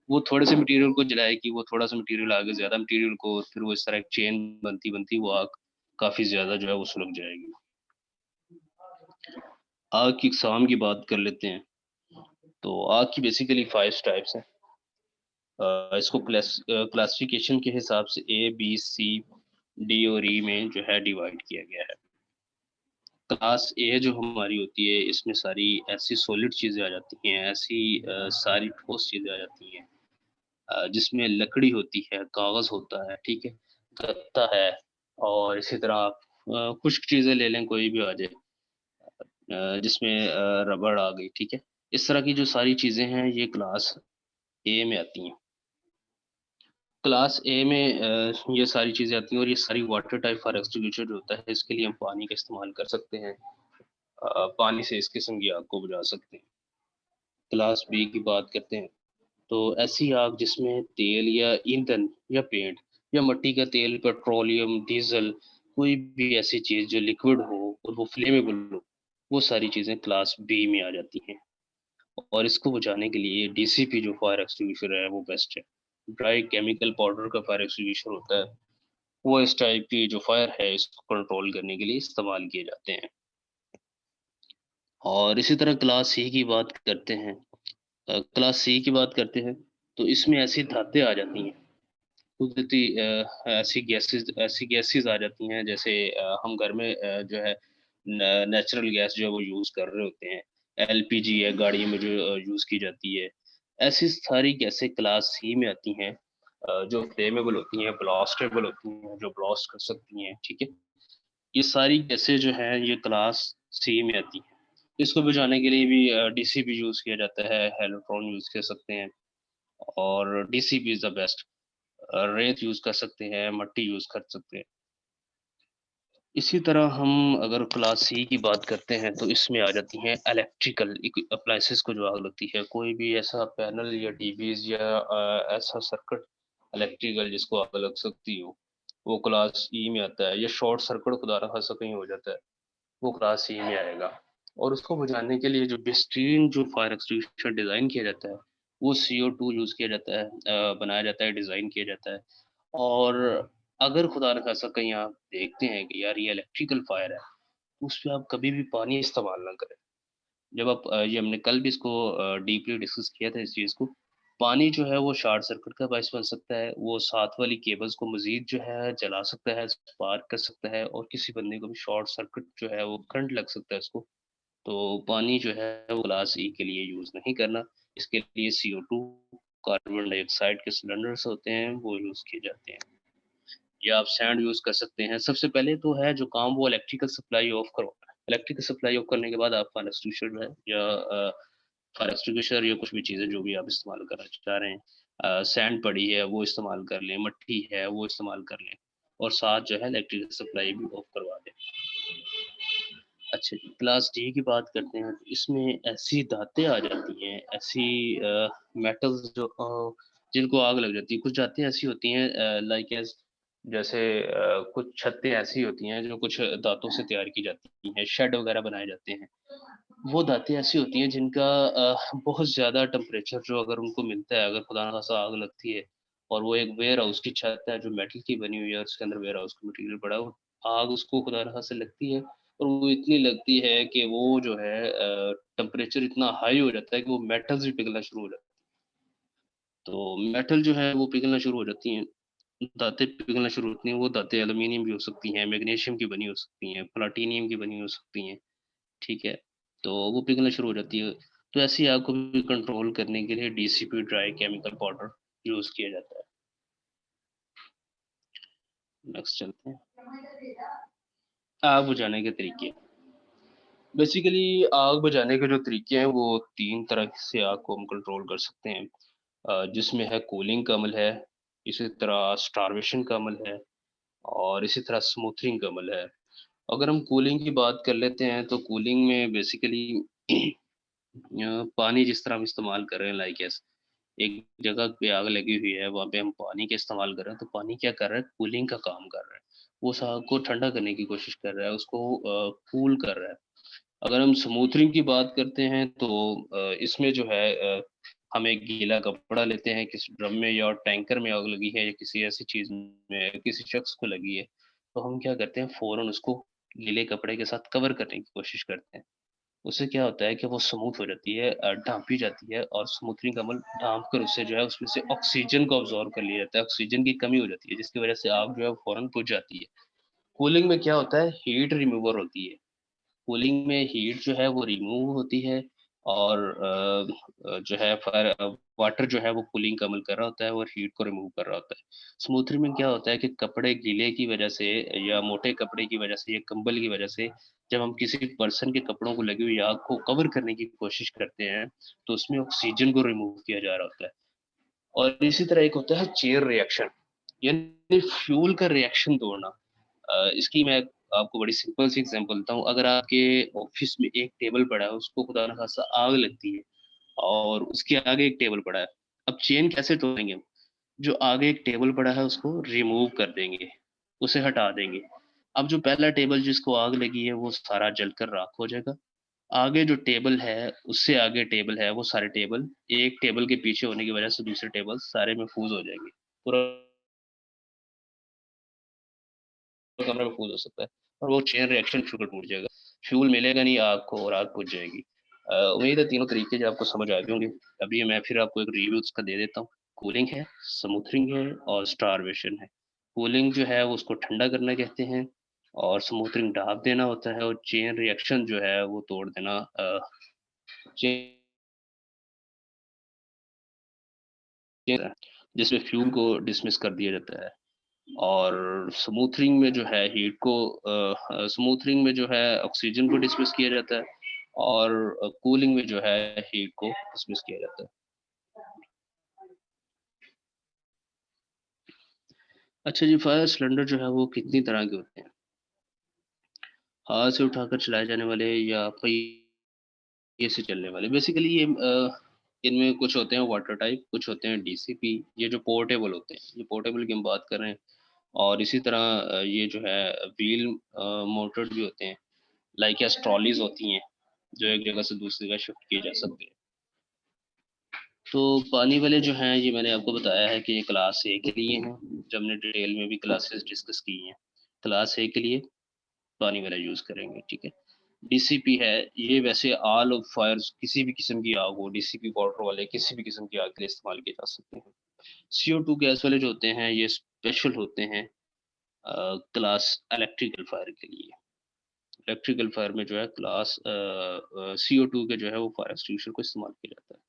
वो थोड़े से मटेरियल को जलाएगी, वो थोड़ा-सा मटेरियल आगे ज़्यादा मटेरियल को, फिर वो इस तरह एक चेन बनती-बनती वो आग काफ़ी ज़्यादा जो है वो सुलग जाएगी। आग की अक़साम की बात कर लेते हैं, तो आग की बेसिकली 5 टाइप्स हैं। इसको क्लासिफ़िकेशन के हिसाब से ए, बी, सी, डी और ई में जो है डिवाइड किया गया है। क्लास ए जो हमारी होती है, इसमें सारी ऐसी सॉलिड चीज़ें आ जाती हैं, ऐसी सारी ठोस चीज़ें आ जाती हैं जिसमें लकड़ी होती है, कागज़ होता है, ठीक है? गत्ता है और इसी तरह आप कुछ चीज़ें ले लें, कोई भी आ जाए जिसमें रबड़ आ गई, ठीक है? इस तरह की जो सारी चीज़ें हैं, ये क्लास ए में आती हैं। क्लास ए में ये सारी चीज़ें आती हैं और ये सारी वाटर टाइप फायर एक्सटिंग्विशर जो होता है, इसके लिए हम पानी का इस्तेमाल कर सकते हैं। पानी से इस किस्म की आग को बुझा सकते हैं। क्लास बी की बात करते हैं, तो ऐसी आग जिसमें तेल या ईंधन या पेंट या मिट्टी का तेल, पेट्रोलियम, डीज़ल, कोई भी ऐसी चीज़ जो लिक्विड हो और वो फ्लेमेबल हो, वो सारी चीज़ें क्लास बी में आ जाती हैं। और इसको बुझाने के लिए डीसीपी जो फायर एक्सटिंग्विशर है, वो बेस्ट है। ड्राई केमिकल पाउडर का फायर एक्सटिंग्विशर होता है, वो इस टाइप की जो फायर है, इसको कंट्रोल करने के लिए इस्तेमाल किए जाते हैं। और इसी तरह क्लास सी की बात करते हैं। क्लास सी की बात करते हैं, तो इसमें ऐसी धातें आ जाती हैं, कुदरती ऐसी गैसेज़ आ जाती हैं जैसे हम घर में जो है नेचुरल गैस जो है वो यूज़ कर रहे होते हैं। एलपीजी है गाड़ियों में जो यूज़ की जाती है। ऐसी सारी गैसें क्लास सी में आती हैं जो फ्लेमेबल होती हैं, ब्लास्टेबल होती हैं, जो ब्लास्ट कर सकती हैं, ठीक है? ये सारी गैसें जो हैं ये क्लास सी में आती हैं। इसको बुझाने के लिए भी डीसीपी यूज़ किया जाता है, हेलोट्रॉन यूज़ कर सकते हैं और डीसीपी इज़ द बेस्ट। रेत यूज़ कर सकते हैं, मिट्टी यूज़ कर सकते हैं। इसी तरह हम अगर क्लास सी की बात करते हैं तो इसमें आ जाती हैं इलेक्ट्रिकल अप्लायंसेस को जो आग लगती है, कोई भी ऐसा पैनल या टीवीज़ या ऐसा सर्किट इलेक्ट्रिकल जिसको आग लग सकती हो, वो क्लास ई में आता है या शॉर्ट सर्किट खुदा ना खास्ता कहीं हो जाता है, वो क्लास सी में आएगा। और उसको बुझाने के लिए जो बेहतरीन जो फायर एक्सटिंग्विशर डिज़ाइन किया जाता है, वो CO2 यूज़ किया जाता है, बनाया जाता है, डिज़ाइन किया जाता है। और अगर खुदा न खास्ता कहीं आप देखते हैं कि यार ये इलेक्ट्रिकल फायर है, तो उसपे आप कभी भी पानी इस्तेमाल ना करें। जब आप ये हमने कल भी इसको डीपली डिस्कस किया था इस चीज़ को, पानी जो है वो शॉर्ट सर्किट का बायस बन सकता है, वो साथ वाली केबल्स को मज़ीद जो है जला सकता है, स्पार्क कर सकता है और किसी बंदे को भी शॉर्ट सर्किट जो है वो करंट लग सकता है उसको। तो पानी जो है वो क्लास ई के लिए यूज़ नहीं करना, इसके लिए CO2 कार्बन डाइऑक्साइड के सिलेंडर्स होते हैं, वो यूज़ किए जाते हैं। या आप सैंड यूज़ कर सकते हैं। सबसे पहले तो है जो काम वो इलेक्ट्रिकल सप्लाई ऑफ करवाना है। इलेक्ट्रिकल सप्लाई ऑफ करने के बाद आप फायर एक्सटिंग्विशर जो है या फायर एक्सटिंग्विशर या कुछ भी चीज़ें जो भी आप इस्तेमाल करना चाह रहे हैं। सैंड पड़ी है वो इस्तेमाल कर लें, मिट्टी है वो इस्तेमाल कर लें और साथ जो है इलेक्ट्रिकल सप्लाई भी ऑफ करवा दें। अच्छा जी, क्लास डी की बात करते हैं तो इसमें ऐसी धातें आ जाती हैं, ऐसी मेटल्स जो जिनको आग लग जाती है। कुछ धातें ऐसी होती हैं लाइक एज़ जैसे कुछ छतें ऐसी होती हैं जो कुछ धातों से तैयार की जाती हैं, शेड वगैरह बनाए जाते हैं। वो धातें ऐसी होती हैं जिनका बहुत ज़्यादा टेम्परेचर जो अगर उनको मिलता है, अगर खुदा ना खास्ता आग लगती है और वो एक वेयरहाउस की छत है जो मेटल की बनी हुई है और उसके अंदर वेयरहाउस का मटीरियल पड़ा है, वो आग उसको खुदा ना खास्ता लगती है और वो इतनी लगती है कि वो जो है टेम्परेचर इतना हाई हो जाता है कि वो मेटल्स भी पिघलना शुरू हो जाते हैं। तो मेटल जो है वो पिघलना शुरू हो जाती हैं, धातें पिघलना शुरू होती हैं, वो धातें एल्यूमीनियम की हो सकती हैं, मैग्नीशियम की बनी हो सकती हैं, प्लैटिनम की बनी हो सकती हैं, ठीक है? तो वो पिघलना शुरू हो जाती है। तो ऐसी आग को भी कंट्रोल करने के लिए DCP dry chemical powder use किया जाता है। नेक्स्ट चलते हैं। आग बुझाने के तरीके। बेसिकली आग बुझाने के जो तरीके हैं वो 3 तरह से आग को हम कंट्रोल कर सकते हैं। जिसमें है कूलिंग का अमल है, इसी तरह स्टार्वेशन का अमल है और इसी तरह स्मूथनिंग का अमल है। अगर हम कूलिंग की बात कर लेते हैं तो कूलिंग में बेसिकली पानी जिस तरह हम इस्तेमाल कर रहे हैं लाइक एस एक जगह पे आग लगी हुई है, वहाँ पे हम पानी का इस्तेमाल कर रहे हैं, तो पानी क्या कर रहा है, कूलिंग का काम कर रहा है। वो उस आग को ठंडा करने की कोशिश कर रहा है, उसको कूल कर रहा है। अगर हम स्मूथनिंग की बात करते हैं तो इसमें जो है हम एक गीला कपड़ा लेते हैं, किसी ड्रम में या टैंकर में आग लगी है या किसी ऐसी चीज़ में किसी शख्स को लगी है, तो हम क्या करते हैं फ़ौरन उसको गीले कपड़े के साथ कवर करने की कोशिश करते हैं। उससे क्या होता है कि वो स्मूथ हो जाती है, ढाँपी जाती है और स्मूथनिंग का अमल ढाँप कर उससे जो है उसमें से ऑक्सीजन को अब्ज़ॉर्ब कर लिया जाता है, ऑक्सीजन की कमी हो जाती है जिसकी वज़ह से आग जो है फ़ौरन बुझ जाती है। कूलिंग में क्या होता है, हीट रिमूवर होती है। कूलिंग में हीट जो है वो रिमूव होती है और जो है वाटर जो है वो कूलिंग का अमल कर रहा होता है और हीट को रिमूव कर रहा होता है। स्मूथनिंग में क्या होता है कि कपड़े गीले की वजह से या मोटे कपड़े की वजह से या कंबल की वजह से जब हम किसी पर्सन के कपड़ों को लगी हुई आग को कवर करने की कोशिश करते हैं, तो उसमें ऑक्सीजन को रिमूव किया जा रहा होता है। और इसी तरह एक होता है चेयर रिएक्शन, यानी फ्यूल का रिएक्शन तोड़ना। इसकी मैं आपको बड़ी सिंपल सी एग्जांपल देता हूँ। अगर आपके ऑफिस में एक टेबल पड़ा है, उसको खुदा ना खास्ता आग लगती है और उसके आगे एक टेबल पड़ा है। अब चेन कैसे तोड़ेंगे हम? जो आगे एक टेबल पड़ा है उसको रिमूव कर देंगे, उसे हटा देंगे। अब जो पहला टेबल जिसको आग लगी है वो सारा जलकर राख हो जाएगा। आगे जो टेबल है, उससे आगे टेबल है, वो सारे टेबल एक टेबल के पीछे होने की वजह से दूसरे टेबल सारे महफूज हो जाएंगे। पूरा कमरा महफूज हो सकता है और वो चेन रिएक्शन शुगर टूट जाएगा। फ्यूल मिलेगा नहीं आग को और आग बुझ जाएगी। उम्मीद है तीनों तरीके जो आपको समझ आ गए होंगे। अभी मैं फिर आपको एक रिव्यू उसका दे देता हूँ। कूलिंग है, स्मूथनिंग है और स्टारवेशन है। कूलिंग जो है वो उसको ठंडा करना कहते हैं और स्मूथनिंग ढाँप देना होता है और चेन रिएक्शन जो है वो तोड़ देना चेन जिसमें फ्यूल को डिसमिस कर दिया जाता है। और स्मूथनिंग में जो है हीट को स्मूथनिंग में जो है ऑक्सीजन को डिसमिस किया जाता है और कूलिंग में जो है हीट को डिसमिस किया जाता है। अच्छा जी, फायर सिलेंडर जो है वो कितनी तरह के होते हैं? हाथ से उठाकर चलाए जाने वाले या पहिए से चलने वाले? बेसिकली ये इनमें कुछ होते हैं वाटर टाइप, कुछ होते हैं डीसीपी, ये जो पोर्टेबल होते हैं, ये पोर्टेबल की हम बात कर रहे हैं। और इसी तरह ये जो है व्हील मोटर्ड भी होते हैं, लाइक या ट्रॉलीज़ होती हैं, जो एक जगह से दूसरी जगह शिफ्ट किए जा सकते हैं। तो पानी वाले जो हैं ये मैंने आपको बताया है कि ये क्लास ए के लिए हैं, जो हमने डिटेल में भी क्लासेस डिस्कस की हैं। क्लास ए के लिए पानी वाला यूज़ करेंगे, ठीक है। डीसीपी है, ये वैसे ऑल ऑफ फायर्स किसी भी किस्म की आग हो, डीसीपी पाउडर वाले किसी भी किस्म की आग के लिए इस्तेमाल किए जा सकते हैं। CO2 गैस वाले जो होते हैं ये स्पेशल होते हैं क्लास इलेक्ट्रिकल फायर के लिए। इलेक्ट्रिकल फायर में जो है क्लास CO2 के जो है वो फायर एक्सटिंग्विशर को इस्तेमाल किया जाता है।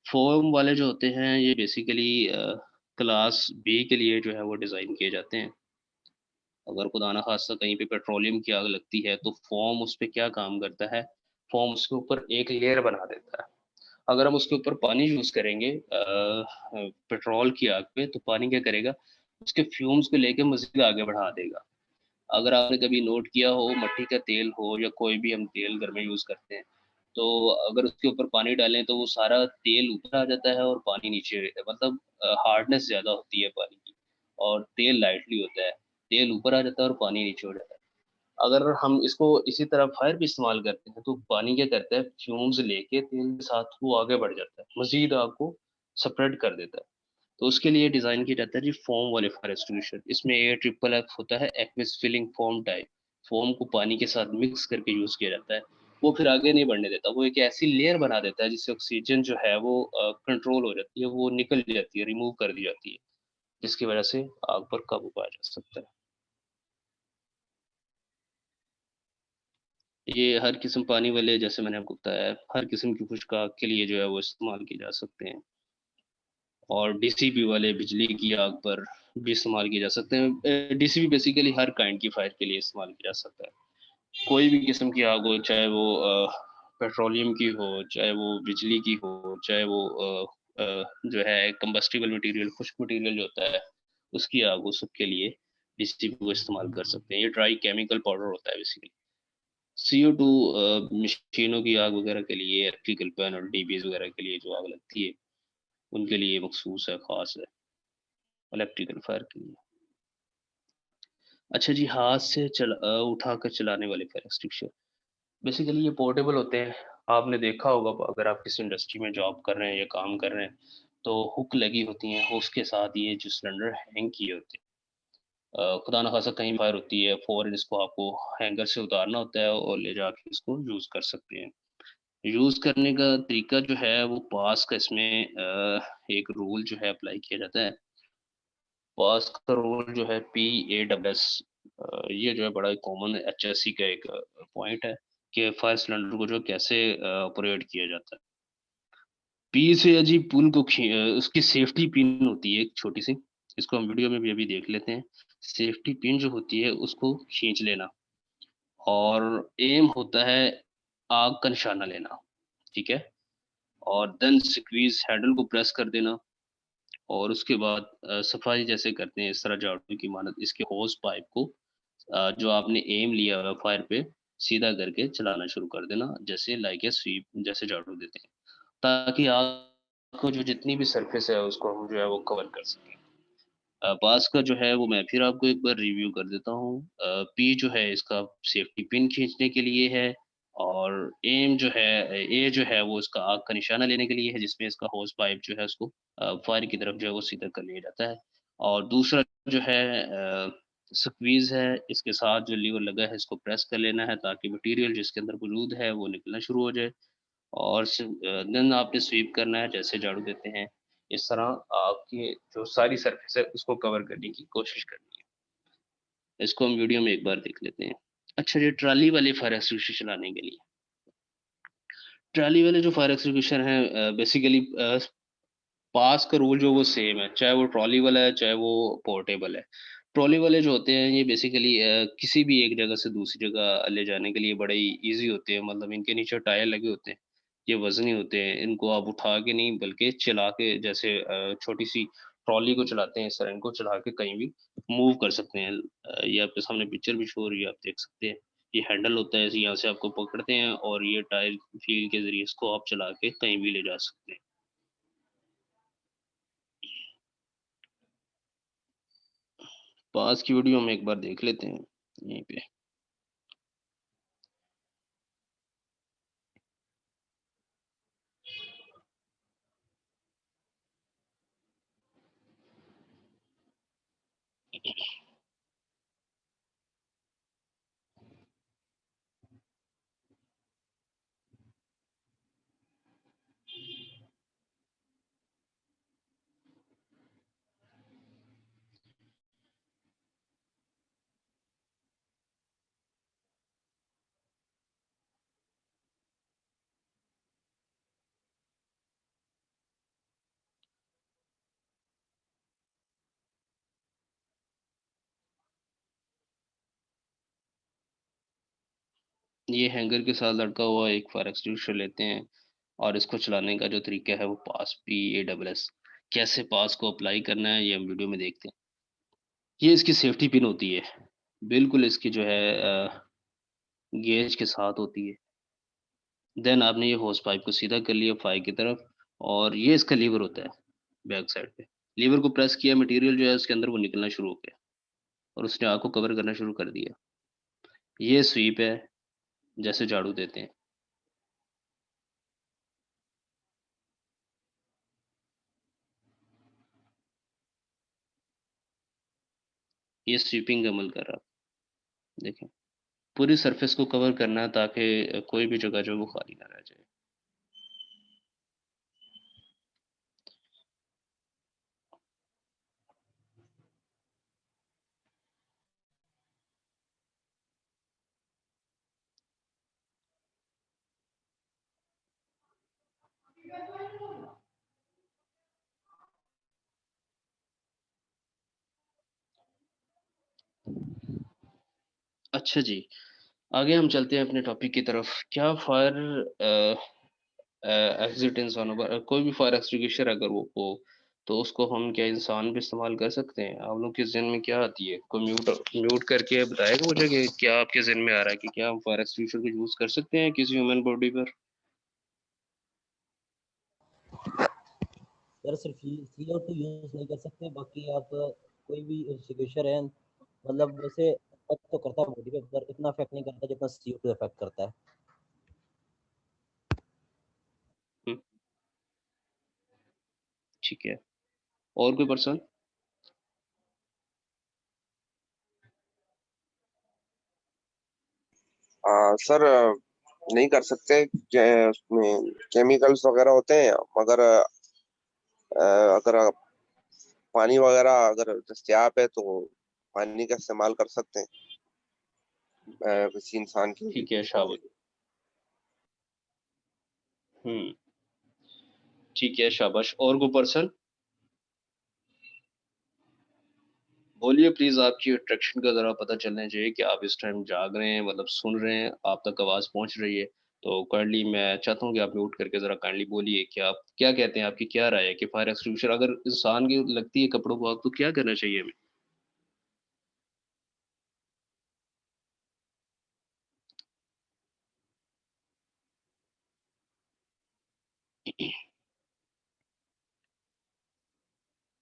फोम वाले जो होते हैं ये बेसिकली क्लास बी के लिए जो है वो डिज़ाइन किए जाते हैं। अगर खुदा ना खास्ता कहीं पे पेट्रोलियम की आग लगती है तो फोम उस पे क्या काम करता है, फोम उसके ऊपर एक लेयर बना देता है। अगर हम उसके ऊपर पानी यूज़ करेंगे पेट्रोल की आग पे, तो पानी क्या करेगा, उसके फ्यूम्स को लेके मज़ीद आगे बढ़ा देगा। अगर आपने कभी नोट किया हो मट्टी का तेल हो या कोई भी हम तेल घर में यूज़ करते हैं, तो अगर उसके ऊपर पानी डालें तो वो सारा तेल ऊपर आ जाता है और पानी नीचे, मतलब हार्डनेस ज़्यादा होती है पानी की और तेल लाइटली होता है। तेल ऊपर आ जाता है और पानी नीचे हो जाता है। अगर हम इसको इसी तरह फायर पे इस्तेमाल करते हैं तो पानी क्या करता है, फ्यूम्स लेके तेल के साथ वो आगे बढ़ जाता है, मज़ीद आग को स्प्रेड कर देता है। तो उसके लिए डिज़ाइन किया जाता है जी फोम वाले फायर एक्सटिंग्विशर। इसमें AFFF होता है, aqueous filling foam type. Foam को पानी के साथ मिक्स करके यूज़ किया जाता है। वो फिर आगे नहीं बढ़ने देता, वो एक ऐसी लेयर बना देता है जिससे ऑक्सीजन जो है वो कंट्रोल हो जाती है, वो निकल जाती है, रिमूव कर दी जाती है, जिसकी वजह से आग पर काबू पाया जा सकता है। ये हर किस्म पानी वाले, जैसे मैंने आपको बताया, हर किस्म की खुश्क आग के लिए जो है वो इस्तेमाल किए जा सकते हैं। और डीसीपी वाले बिजली की आग पर भी इस्तेमाल किए जा सकते हैं। डीसीपी बेसिकली हर काइंड की फायर के लिए इस्तेमाल किया जा सकता है। कोई भी किस्म की आग हो, चाहे वो पेट्रोलियम की हो, चाहे वो बिजली की हो, चाहे वो जो है कंबस्टिबल मटेरियल, खुश्क मटेरियल जो होता है, उसकी आग हो, सबके लिए डीसीपी को इस्तेमाल कर सकते हैं। ये ड्राई केमिकल पाउडर होता है बेसिकली। CO2 मशीनों की आग वगैरह के लिए, इलेक्ट्रिकल पैनल, डीबीज वगैरह के लिए जो आग लगती है, उनके लिए मखसूस है, ख़ास है, इलेक्ट्रिकल फायर के लिए। अच्छा जी, हाथ से उठाकर चलाने वाले फायर एक्सटिंग्विशर, बेसिकली ये पोर्टेबल होते हैं। आपने देखा होगा अगर आप किसी इंडस्ट्री में जॉब कर रहे हैं या काम कर रहे हैं, तो हुक लगी होती हैं, उसके साथ ये जो सिलेंडर हैंग किए होते हैं। खुदा ना खासा कहीं फायर होती है, फ़ौरन इसको आपको हैंगर से उतारना होता है और ले जाके इसको यूज़ कर सकते हैं। यूज़ करने का तरीका जो है वो पास का इसमें एक रूल जो है अप्लाई किया जाता है। पास का रूल जो है PASS, ये जो है बड़ा कॉमन HSC का एक पॉइंट है कि फायर सिलेंडर को जो कैसे ऑपरेट किया जाता है। पी से है जी पुल को उसकी सेफ्टी पिन होती है एक छोटी-सी, इसको हम वीडियो में भी अभी देख लेते हैं। सेफ्टी पिन जो होती है उसको खींच लेना, और एम होता है आग का निशाना लेना, ठीक है? और देन स्क्वीज़ हैंडल को प्रेस कर देना, और उसके बाद सफाई जैसे करते हैं इस तरह झाड़ू की मानद इसके होस पाइप को जो आपने एम लिया हुआ है फायर पे, सीधा करके चलाना शुरू कर देना, जैसे लाइक ए स्वीप, जैसे झाड़ू देते हैं, ताकि आग को जो जितनी भी सरफेस है उसको हम जो है वो कवर कर सकें। पास का जो है वो मैं फिर आपको एक बार रिव्यू कर देता हूँ। पी जो है इसका सेफ्टी पिन खींचने के लिए है, और एम जो है, ए जो है वो इसका आग का निशाना लेने के लिए है, जिसमें इसका होस पाइप जो है उसको फायर की तरफ जो है वो सीधा कर लिया जाता है। और दूसरा जो है स्क्वीज़ है, इसके साथ जो लीवर लगा है इसको प्रेस कर लेना है, ताकि मटेरियल जिसके अंदर मौजूद है वो निकलना शुरू हो जाए। और देन आपने स्वीप करना है, जैसे झाड़ू देते हैं, इस तरह आपकी जो सारी सरफेस है उसको कवर करने की कोशिश करनी है। इसको हम वीडियो में एक बार देख लेते हैं। अच्छा, ये ट्रॉली वाले फायर एक्सटिंग्विशर चलाने के लिए, ट्रॉली वाले जो फायर एक्सटिंग्विशर हैं, बेसिकली पास का रूल जो वो सेम है, चाहे वो ट्रॉली वाला है, चाहे वो पोर्टेबल है। ट्रॉली वाले जो होते हैं ये बेसिकली किसी भी एक जगह से दूसरी जगह ले जाने के लिए बड़े ही ईज़ी होते हैं, मतलब इनके नीचे टायर लगे होते हैं। ये वज़नी होते हैं, इनको आप उठा के नहीं बल्कि चला के, जैसे छोटी-सी ट्रॉली को चलाते हैं, इस तरह इनको चला के कहीं भी मूव कर सकते हैं। ये आपके सामने पिक्चर भी शो हो रही है, आप देख सकते हैं। ये हैंडल होता है, यहाँ से आपको पकड़ते हैं और ये टायर व्हील के ज़रिए इसको आप चला के कहीं भी ले जा सकते हैं। पास की वीडियो हम एक बार देख लेते हैं यहीं पे। ये हैंगर के साथ लटका हुआ एक फायर एक्सटिंग्विशर लेते हैं, और इसको चलाने का जो तरीका है वो पास, PASS, कैसे पास को अप्लाई करना है ये हम वीडियो में देखते हैं। ये इसकी सेफ्टी पिन होती है, बिल्कुल इसकी जो है गेज के साथ होती है। देन आपने ये होस पाइप को सीधा कर लिया फायर की तरफ, और ये इसका लीवर होता है बैक साइड पे। लीवर को प्रेस किया, मटेरियल जो है उसके अंदर वो निकलना शुरू हो गया, और उसने आग को कवर करना शुरू कर दिया। ये स्वीप है, जैसे झाड़ू देते हैं। ये स्वीपिंग अमल कर रहा है, देखें। पूरी सरफेस को कवर करना है, ताकि कोई भी जगह जो है वो खाली ना रह जाए। अच्छा जी, आगे हम चलते हैं अपने टॉपिक की तरफ। क्या फायर एग्जिट इंसानों पर कोई भी फायर एक्सटिंग्विशर अगर वो हो, तो उसको हम क्या इंसान भी इस्तेमाल कर सकते हैं? आप लोग के ज़हन में क्या आती है? कोई म्यूट म्यूट करके बताएगा मुझे कि क्या आपके ज़हन में आ रहा है कि क्या हम फायर एक्सटिंग्विशर को यूज़ कर सकते हैं किसी ह्यूमन बॉडी पर?
यार सिर्फ CO2 यूज नहीं कर सकते, बाकी आप कोई भी एक्सटिंग्विशर है, मतलब वैसे इफेक्ट तो करता है बॉडी पे, पर इतना इफेक्ट नहीं करता जितना CO2 इफेक्ट करता है।
हुँ, ठीक है। और कोई पर्सन?
सर नहीं कर सकते। उसमें केमिकल्स वगैरह होते हैं, मगर अगर पानी वगैरह अगर दस्तियाब है तो पानी का इस्तेमाल कर सकते हैं किसी इंसान की।
ठीक है, शाबाश। हुँ, ठीक है, शाबाश। और कोई पर्सन? बोलिए प्लीज़, आपकी अट्रैक्शन का ज़रा पता चलना चाहिए कि आप इस टाइम जाग रहे हैं, मतलब सुन रहे हैं, आप तक आवाज़ पहुँच रही है। तो काइंडली मैं चाहता हूँ कि आप म्यूट करके ज़रा काइंडली बोलिए कि आप क्या कहते हैं, आपकी क्या राय है कि फायर एक्सटिंग्विशर अगर इंसान की लगती है कपड़ों को आग तो क्या करना चाहिए हमें?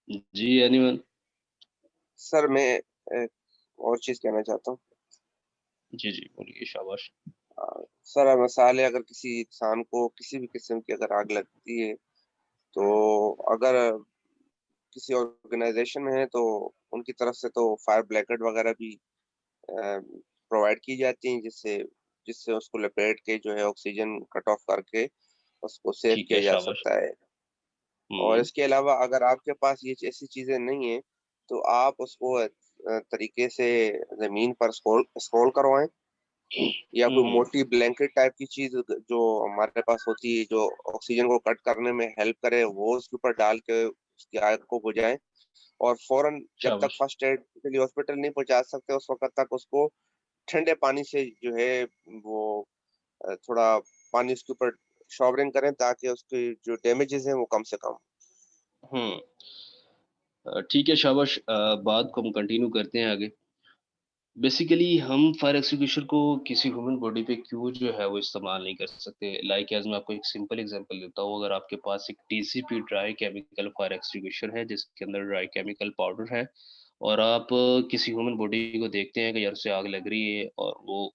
जी, एनीवन?
सर मैं एक और चीज कहना चाहता हूँ।
जी, जी, बोलिए, शाबाश।
सर मिसाल है, अगर किसी इंसान को किसी भी किस्म की अगर आग लगती है, तो अगर किसी ऑर्गेनाइजेशन में है तो उनकी तरफ से तो फायर ब्लैंकेट वगैरह भी प्रोवाइड की जाती हैं, जिससे जिससे उसको लपेट के जो है ऑक्सीजन कट ऑफ करके उसको सेव
ठीक
किया
है,
जा
शाबाश।
सकता है। और
हुँ,
इसके अलावा अगर आपके पास ये ऐसी चीजें नहीं है, तो आप उसको तरीके से जमीन पर स्क्रॉल स्क्रॉल करवाएं, या
हुँ,
कोई
हुँ,
मोटी ब्लैंकेट टाइप की चीज जो हमारे पास होती है, जो ऑक्सीजन को कट करने में हेल्प करे, वो उसके ऊपर डाल के उसकी आग को बुझाएं। और फौरन जब तक
शाबाश।
फर्स्ट एड के लिए हॉस्पिटल नहीं पहुंचा सकते, उस वक्त तक उसको ठंडे पानी से जो है वो थोड़ा पानी उसके ऊपर शॉवरिंग करें, ताकि उसके जो डैमेजेस हैं वो कम से कम।
हुँ, ठीक है, शाबाश। बात को हम कंटिन्यू करते हैं आगे। बेसिकली हम फायर एक्सटिंग्विशर को किसी ह्यूमन बॉडी पे क्यों जो है वो इस्तेमाल नहीं कर सकते? लाइक एज़ मैं आपको एक सिंपल एग्ज़ाम्पल देता हूँ, अगर आपके पास एक TCP dry chemical fire extinguisher है जिसके अंदर ड्राई केमिकल पाउडर है और आप किसी ह्यूमन बॉडी को देखते हैं कि यार उसे आग लग रही है और वो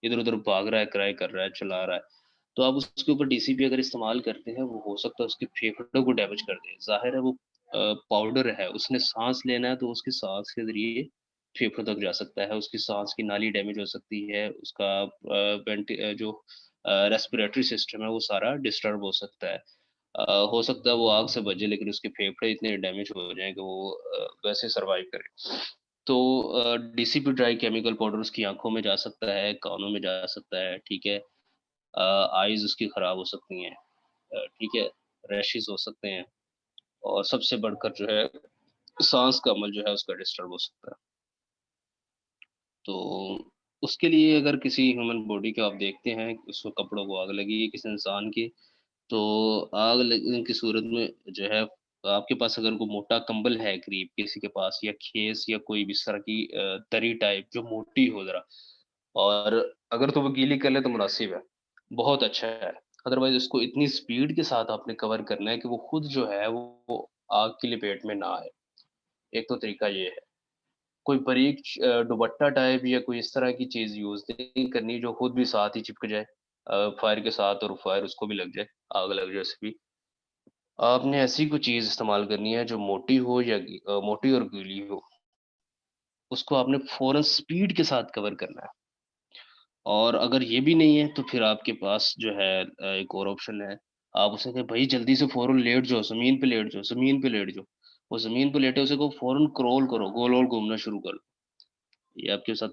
इधर-उधर भाग रहा है, क्राई कर रहा है, चिल्ला रहा है, तो आप उसके ऊपर टीसीपी अगर इस्तेमाल करते हैं, वो हो सकता है उसके फेफड़ों को डैमेज कर दे। ज़ाहिर है वो पाउडर है, उसने साँस लेना है तो उसकी साँस के ज़रिए फेफड़ों तक जा सकता है, उसकी साँस की नाली डैमेज हो सकती है, उसका जो रेस्पिरेटरी सिस्टम है वो सारा डिस्टर्ब हो सकता है। हो सकता है वो आग से बचे लेकिन उसके फेफड़े इतने डैमेज हो जाएँ कि वो वैसे सर्वाइव करे। तो डीसीपी ड्राई केमिकल पाउडर उसकी आँखों में जा सकता है, कानों में जा सकता है, ठीक है? आइज़ उसकी खराब हो सकती हैं, ठीक है? रैशेज़ हो सकते हैं और सबसे बढ़कर जो है साँस का अमल जो है उसका डिस्टर्ब हो सकता है। तो उसके लिए अगर किसी ह्यूमन बॉडी को आप देखते हैं, उसको कपड़ों को आग लगी है किसी इंसान की, तो आग लगने की सूरत में जो है आपके पास अगर कोई मोटा कंबल है करीब किसी के पास या खेस या कोई भी इस तरह की तरी टाइप जो मोटी हो ज़रा और अगर तो वो गीली कर ले तो मुनासिब है, बहुत अच्छा है। अदरवाइज़ उसको इतनी स्पीड के साथ आपने कवर करना है कि वो खुद जो है वो आग की लपेट में ना आए। एक तो तरीका ये है। कोई बारीक दुपट्टा टाइप या कोई इस तरह की चीज़ यूज़ नहीं करनी जो खुद भी साथ ही चिपक जाए फायर के साथ और फायर उसको भी लग जाए, आग लग जाए उसे भी। आपने ऐसी कोई चीज़ इस्तेमाल करनी है जो मोटी हो या मोटी और गीली हो, उसको आपने फ़ौरन स्पीड के साथ कवर करना है। और अगर ये भी नहीं है तो फिर आपके पास जो है एक और ऑप्शन है, आप उसे कहें भई जल्दी से फ़ौरन लेट जाओ, ज़मीन पे लेट जाओ, ज़मीन पे लेट जाओ। वो ज़मीन पे लेटे उसे कहो फ़ौरन क्रॉल करो, गोल-गोल घूमना शुरू करो। ये आपके साथ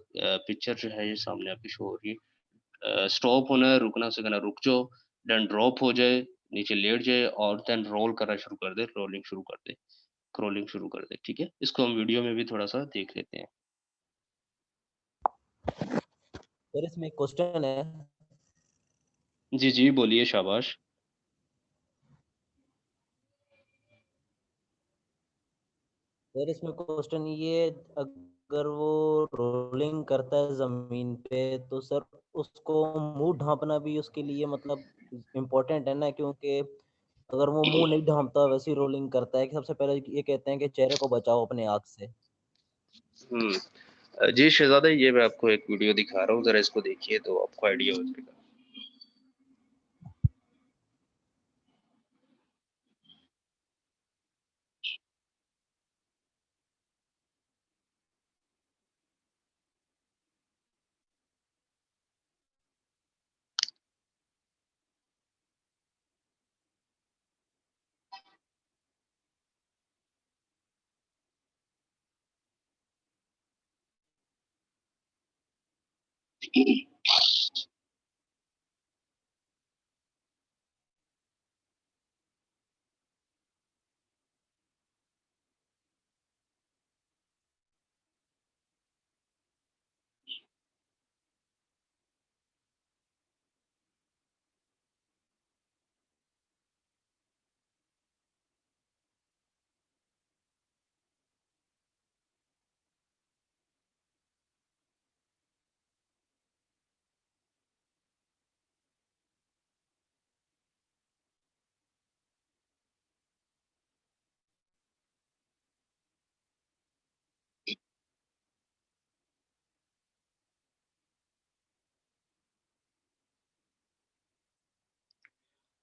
पिक्चर जो है ये सामने आपकी शो हो रही है। स्टॉप होना है, रुकना उसे कहना रुक जाओ, देन ड्रॉप हो जाए, नीचे लेट जाए और देन रोल करना शुरू कर दे, रोलिंग शुरू कर दे, क्रोलिंग शुरू कर दे, ठीक है? इसको हम वीडियो में भी थोड़ा-सा देख लेते हैं।
सर इसमें एक क्वेश्चन है।
जी जी बोलिए, शाबाश।
सर इसमें क्वेश्चन ये, अगर वो रोलिंग करता है जमीन पे तो सर उसको मुंह ढांपना भी उसके लिए मतलब इम्पोर्टेंट है ना, क्योंकि अगर वो मुंह नहीं ढांपता वैसे ही रोलिंग करता है कि सबसे पहले ये कहते हैं कि चेहरे को बचाओ अपने आग से।
जी शहजादा, ये मैं आपको एक वीडियो दिखा रहा हूँ, जरा इसको देखिए तो आपको आइडिया हो जाएगा।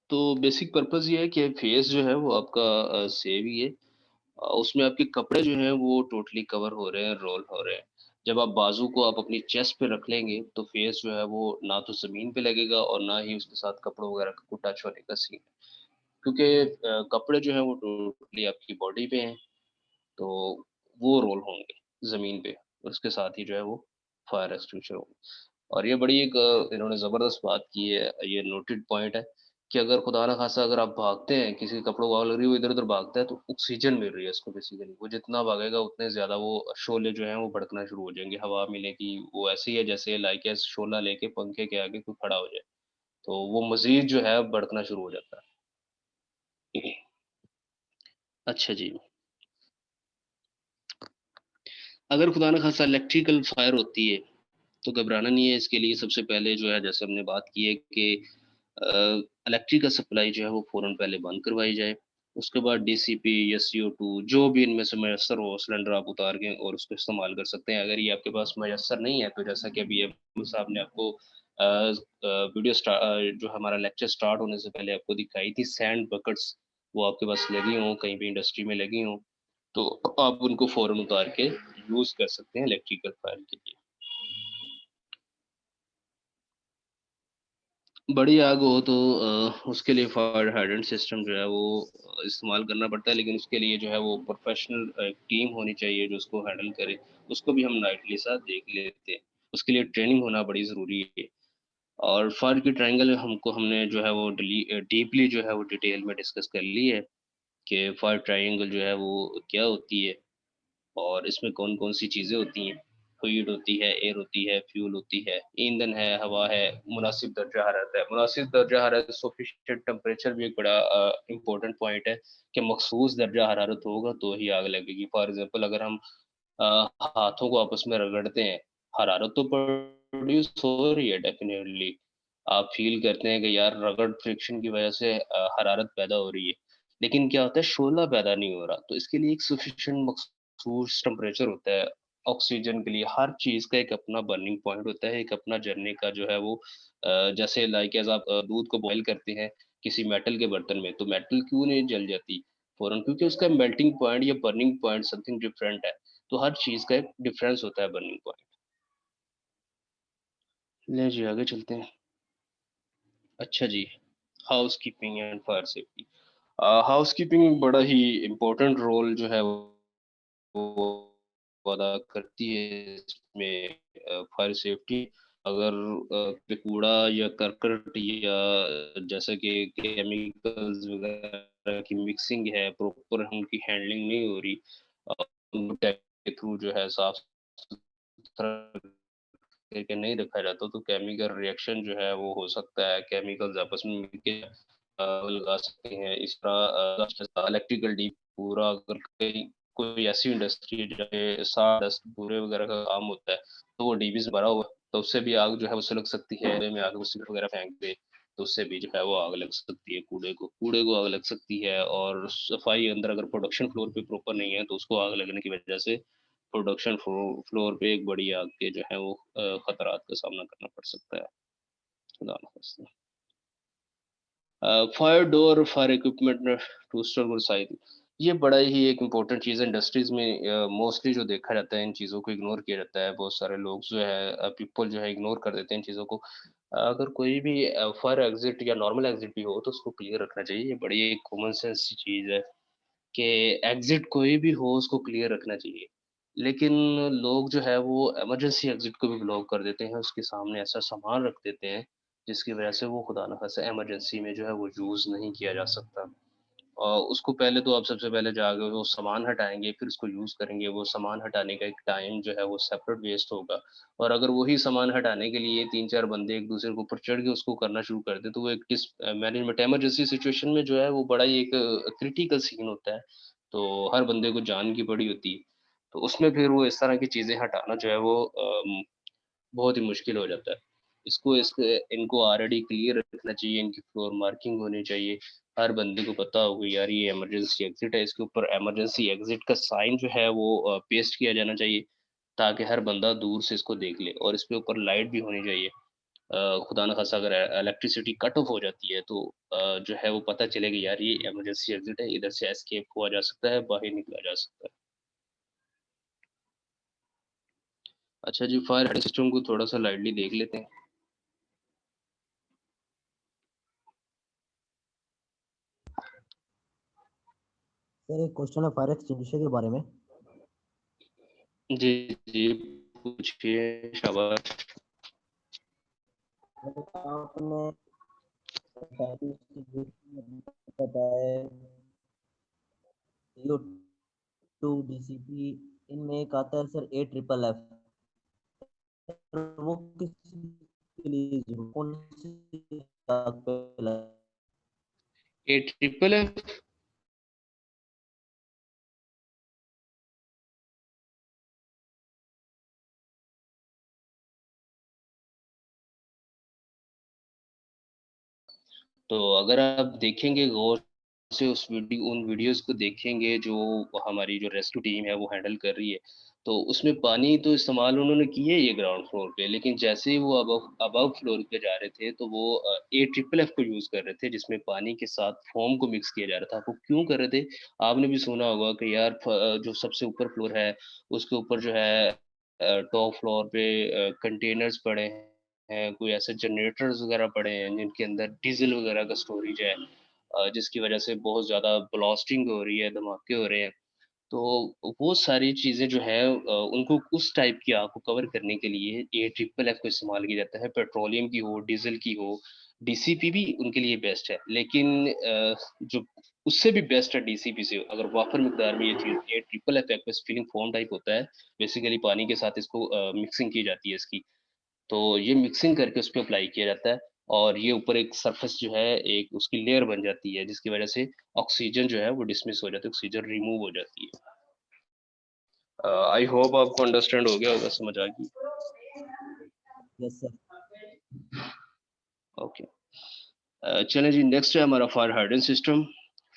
तो बेसिक पर्पस ये है कि फेस जो है वो आपका सेव ही है। उसमें आपके कपड़े जो हैं वो टोटली कवर हो रहे हैं, रोल हो रहे हैं। जब आप बाजू को आप अपनी चेस्ट पे रख लेंगे तो फेस जो है वो ना तो ज़मीन पे लगेगा और ना ही उसके साथ कपड़ों वगैरह को टच होने का सीन है। क्योंकि कपड़े जो हैं वो टोटली आपकी बॉडी पे हैं, तो वो रोल होंगे ज़मीन पे और उसके साथ ही जो है वो फायर एक्सटिंग्विशर होंगे। और ये बड़ी एक इन्होंने ज़बरदस्त बात की है, ये नोटेड पॉइंट है कि अगर खुदा ना खास्ता अगर आप भागते हैं, किसी के कपड़ों को आग लग रही है, वो इधर-उधर भागता है तो ऑक्सीजन मिल रही है उसको बेसिकली। वो जितना भागेगा उतने ज़्यादा वो शोले जो हैं वो भड़कना शुरू हो जाएँगे, हवा मिलेगी, वो ऐसे ही है जैसे लाइक ए शोला लेके पंखे के आगे कोई खड़ा हो जाए, तो वो मज़ीद जो है भड़कना शुरू हो जाता है। अच्छा जी। अगर खुदा ना खास्ता इलेक्ट्रिकल फायर होती है, तो घबराना नहीं है। इसके लिए सबसे पहले जो है जैसे हमने बात की है कि इलेक्ट्रिक का सप्लाई जो है वो फ़ौरन पहले बंद करवाई जाए। उसके बाद डीसीपी या CO2 जो भी इनमें से मयस्सर हो, सिलेंडर आप उतार के और उसको इस्तेमाल कर सकते हैं। अगर ये आपके पास मयस्सर नहीं है, तो जैसा कि अभी अब्दुल साहब ने आपको जो हमारा लेक्चर स्टार्ट होने से पहले आपको दिखाई थी सैंड बकेट्स, वो आपके पास लगी हों, कहीं भी इंडस्ट्री में लगी हों, तो आप उनको फ़ौरन उतार के यूज़ कर सकते हैं इलेक्ट्रिकल फायर के लिए। बड़ी आग हो तो उसके लिए फायर हाइडेंट सिस्टम जो है वो इस्तेमाल करना पड़ता है, लेकिन उसके लिए जो है वो प्रोफेशनल टीम होनी चाहिए जो उसको हैंडल करे। उसको भी हम नाइटली साथ देख लेते हैं। उसके लिए ट्रेनिंग होना बड़ी ज़रूरी है। और फायर की ट्रायंगल हमने जो है वो डीपली जो है वो डिटेल में डिस्कस कर ली है कि फायर ट्रायंगल जो है वो क्या होती है और इसमें कौन-कौन सी चीज़ें होती हैं। फ्लूइड होती है, एयर होती है, फ्यूल होती है, ईंधन है, हवा है, मुनासिब दर्जा हरारत है। मुनासिब दर्जा हरारत सफिशिएंट टेम्परेचर भी एक बड़ा इम्पोर्टेंट पॉइंट है कि मखसूस दर्जा हरारत होगा तो ही आग लगेगी। फॉर एग्ज़ाम्पल अगर हम अ, हाथों को आपस में रगड़ते हैं, हरारत तो प्रोड्यूस हो रही है डेफ़िनेटली। आप फ़ील करते हैं कि यार रगड़ फ्रिक्शन की वज़ह से हरारत पैदा हो रही है। लेकिन क्या होता है, शोला पैदा नहीं हो रहा। तो इसके लिए एक सफिशिएंट मखसूस टेम्परेचर होता है। ऑक्सीजन के लिए हर चीज़ का एक अपना बर्निंग पॉइंट होता है, एक अपना जलने का जो है वो जैसे लाइक एज़ आप दूध को बॉयल करते हैं किसी मेटल के बर्तन में, तो मेटल क्यों नहीं जल जाती फ़ौरन? क्योंकि उसका मेल्टिंग पॉइंट या बर्निंग पॉइंट समथिंग डिफरेंट है। तो हर चीज़ का एक डिफरेंस होता है बर्निंग पॉइंट। ले जी आगे चलते हैं। अच्छा जी, housekeeping and fire safety. Housekeeping बड़ा ही इम्पोर्टेंट रोल जो है वो अदा करती है इसमें फायर सेफ्टी। अगर पे कूड़ा या करकट या जैसा कि केमिकल्स वगैरह की मिक्सिंग है, प्रॉपर उनकी हैंडलिंग नहीं हो रही, के थ्रू जो है साफ सुथरा करके नहीं रखा जाता तो केमिकल रिएक्शन जो है वो हो सकता है, केमिकल्स आपस में मिलके लगा सकते हैं। इस तरह इलेक्ट्रिकल डी पूरा अगर कहीं कोई ऐसी इंडस्ट्री है जहाँ पे सास्ट पूरे वगैरह का काम होता है, तो वो डीबी से भरा हुआ है, तो उससे भी आग जो है वो सुलग सकती है। में आग वो सिगरेट वगैरह फेंक दे तो उससे भी जो है वो आग लग सकती है, कूड़े को आग लग सकती है। और सफाई अंदर अगर प्रोडक्शन फ्लोर पे प्रॉपर नहीं है तो उसको आग लगने की वजह से प्रोडक्शन फ्लोर पे एक बड़ी आग के जो है वो खतरात का सामना करना पड़ सकता है। खुदा ना खास्ता। Fire door, fire equipment to store good side, ये बड़ा ही एक इम्पोर्टेंट चीज़ है इंडस्ट्रीज में। मोस्टली जो देखा जाता है इन चीज़ों को इग्नोर किया जाता है, बहुत सारे लोग जो है पीपल जो है इग्नोर कर देते हैं इन चीज़ों को। अगर कोई भी फायर एग्जिट या नॉर्मल एग्जिट भी हो तो उसको क्लियर रखना चाहिए। ये बड़ी एक कॉमन सेंस चीज़ है कि एग्जिट कोई भी हो उसको क्लियर रखना चाहिए। लेकिन लोग जो है वो इमरजेंसी एग्जिट को भी ब्लॉक कर देते हैं, उसके सामने ऐसा सामान रख देते हैं जिसकी वजह से वो खुदा ना खास्ता इमरजेंसी में जो है वो यूज़ नहीं किया जा सकता। उसको पहले तो आप सबसे पहले जाके वो सामान हटाएँगे, फिर उसको यूज़ करेंगे। वो सामान हटाने का एक टाइम जो है वो सेपरेट वेस्ट होगा। और अगर वही सामान हटाने के लिए 3-4 बंदे एक-दूसरे के ऊपर चढ़ के उसको करना शुरू कर दें, तो वो एक मैनेजमेंट इमरजेंसी सिचुएशन में जो है वो बड़ा ही एक क्रिटिकल सीन होता है। तो हर बंदे को जान की पड़ी होती है। तो उसमें फिर वो इस तरह की चीज़ें हटाना जो है वो बहुत ही मुश्किल हो जाता है। इनको ऑलरेडी क्लियर रखना चाहिए, इनकी फ्लोर मार्किंग होनी चाहिए। हर बंदे को पता हो कि यार ये इमरजेंसी एग्ज़िट है, इसके ऊपर इमरजेंसी एग्ज़िट का साइन जो है वो पेस्ट किया जाना चाहिए, ताकि हर बंदा दूर से इसको देख ले। और इसके ऊपर लाइट भी होनी चाहिए। खुदा ना ख़ास्ता अगर इलेक्ट्रिसिटी कट ऑफ हो जाती है तो जो है वो पता चले कि यार ये इमरजेंसी एग्ज़िट है, इधर से एस्केप हुआ जा सकता है, बाहर निकला जा सकता है। अच्छा जी, फायर सिस्टम को थोड़ा-सा लाइटली देख लेते हैं।
सर एक क्वेश्चन है फायर एक्सटिंग्विशर के बारे में।
जी, जी, पूछिए, शाबाश।
आपने फायर एक्सटिंग्विशर बताया CO2 DCP, इनमें एक आता है सर AFFF, वो किस के लिए कौन सी आग पे
ए ट्रिपल एफ तो अगर आप देखेंगे गौर से उन वीडियोस को देखेंगे जो हमारी जो रेस्क्यू टीम है वो हैंडल कर रही है, तो उसमें पानी तो इस्तेमाल उन्होंने किए ये ग्राउंड फ्लोर पे, लेकिन जैसे ही वो अबव अबव फ्लोर पे जा रहे थे तो वो AFFF को यूज़ कर रहे थे जिसमें पानी के साथ फ़ोम को मिक्स किया जा रहा था। वो क्यों कर रहे थे? आपने भी सुना होगा कि यार जो सबसे ऊपर फ्लोर है उसके ऊपर जो है टॉप फ्लोर पे कंटेनर्स पड़े हैं, कोई ऐसे जनरेटर्स वगैरह पड़े हैं जिनके अंदर डीज़ल वगैरह का स्टोरेज है, जिसकी वजह से बहुत ज़्यादा ब्लास्टिंग हो रही है, धमाके हो रहे हैं। तो वो सारी चीज़ें जो है उनको उस टाइप की आग को कवर करने के लिए ये ट्रिपल एफ को इस्तेमाल किया जाता है। पेट्रोलियम की हो, डीज़ल की हो, डीसीपी भी उनके लिए बेस्ट है। लेकिन जो उससे भी बेस्ट है डीसीपी से, अगर वाफ़र मिकदार में ये चीज़ ये triple F aqueous filling foam type होता है। बेसिकली पानी के साथ इसको मिक्सिंग की जाती है इसकी। तो ये मिक्सिंग करके उसपे अप्लाई किया जाता है और ये ऊपर एक सरफेस जो है एक उसकी लेयर बन जाती है जिसकी वजह से ऑक्सीजन जो है वो डिसमिस हो जाती है, ऑक्सीजन रिमूव हो जाती है। आई होप आपको अंडरस्टैंड हो गया होगा, समझ आ गई।
Yes sir.
ओके। चलें जी, नेक्स्ट है हमारा fire hydrants system.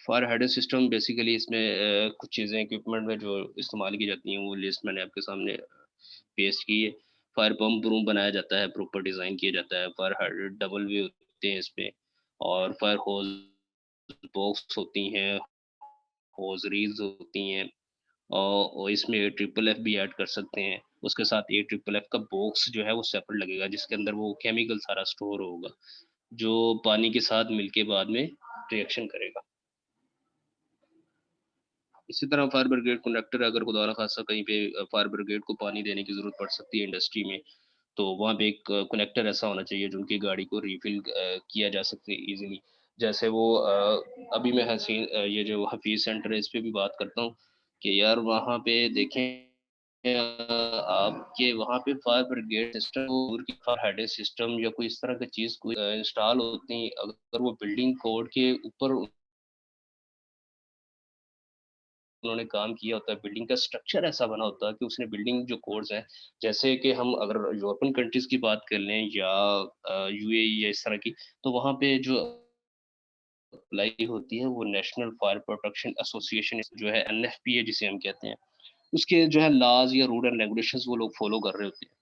Fire hydrants system basically इसमें कुछ चीज़ें इक्विपमेंट में जो इस्तेमाल की जाती हैं वो लिस्ट मैंने आपके सामने पेस्ट की है। फायर पम्प रूम बनाया जाता है, प्रॉपर डिज़ाइन किया जाता है। फायर हाइडेंट डबल भी होते हैं इसमें और फायर होज बॉक्स होती हैं, होज़रीज़ होती हैं और इसमें ट्रिपल एफ भी ऐड कर सकते हैं। उसके साथ ये ट्रिपल एफ का बॉक्स जो है वो सेपरेट लगेगा जिसके अंदर वो केमिकल सारा स्टोर होगा, जो पानी के साथ मिलके बाद में रिएक्शन करेगा। इसी तरह फायर ब्रिगेड कंडक्टर, अगर खुदा ना खास्ता कहीं पे फायर ब्रिगेड को पानी देने की ज़रूरत पड़ सकती है इंडस्ट्री में, तो वहाँ पे एक कनेक्टर ऐसा होना चाहिए जो उनकी गाड़ी को रिफ़िल किया जा सके ईज़िली। जैसे वो अभी मैं ये जो हफ़ीज़ सेंटर है इस पे भी बात करता हूँ कि यार वहाँ पे देखें आपके वहाँ पे फायर ब्रिगेड सिस्टम दूर की फायर हाइडेंस सिस्टम या कोई इस तरह की चीज़ कोई इंस्टॉल होती है, अगर वो बिल्डिंग कोड के ऊपर उन्होंने काम किया होता है, बिल्डिंग का स्ट्रक्चर ऐसा बना होता है कि उसने बिल्डिंग जो कोड्स हैं, जैसे कि हम अगर यूरोपियन कंट्रीज़ की बात कर लें या यूएई या इस तरह की, तो वहाँ पे जो अप्लाई होती है वो नेशनल फायर प्रोटेक्शन एसोसिएशन जो है एनएफपीए जिसे हम कहते हैं, उसके जो है लॉज़ या रूल एंड रेगुलेशंस वो लोग फॉलो कर रहे होते हैं।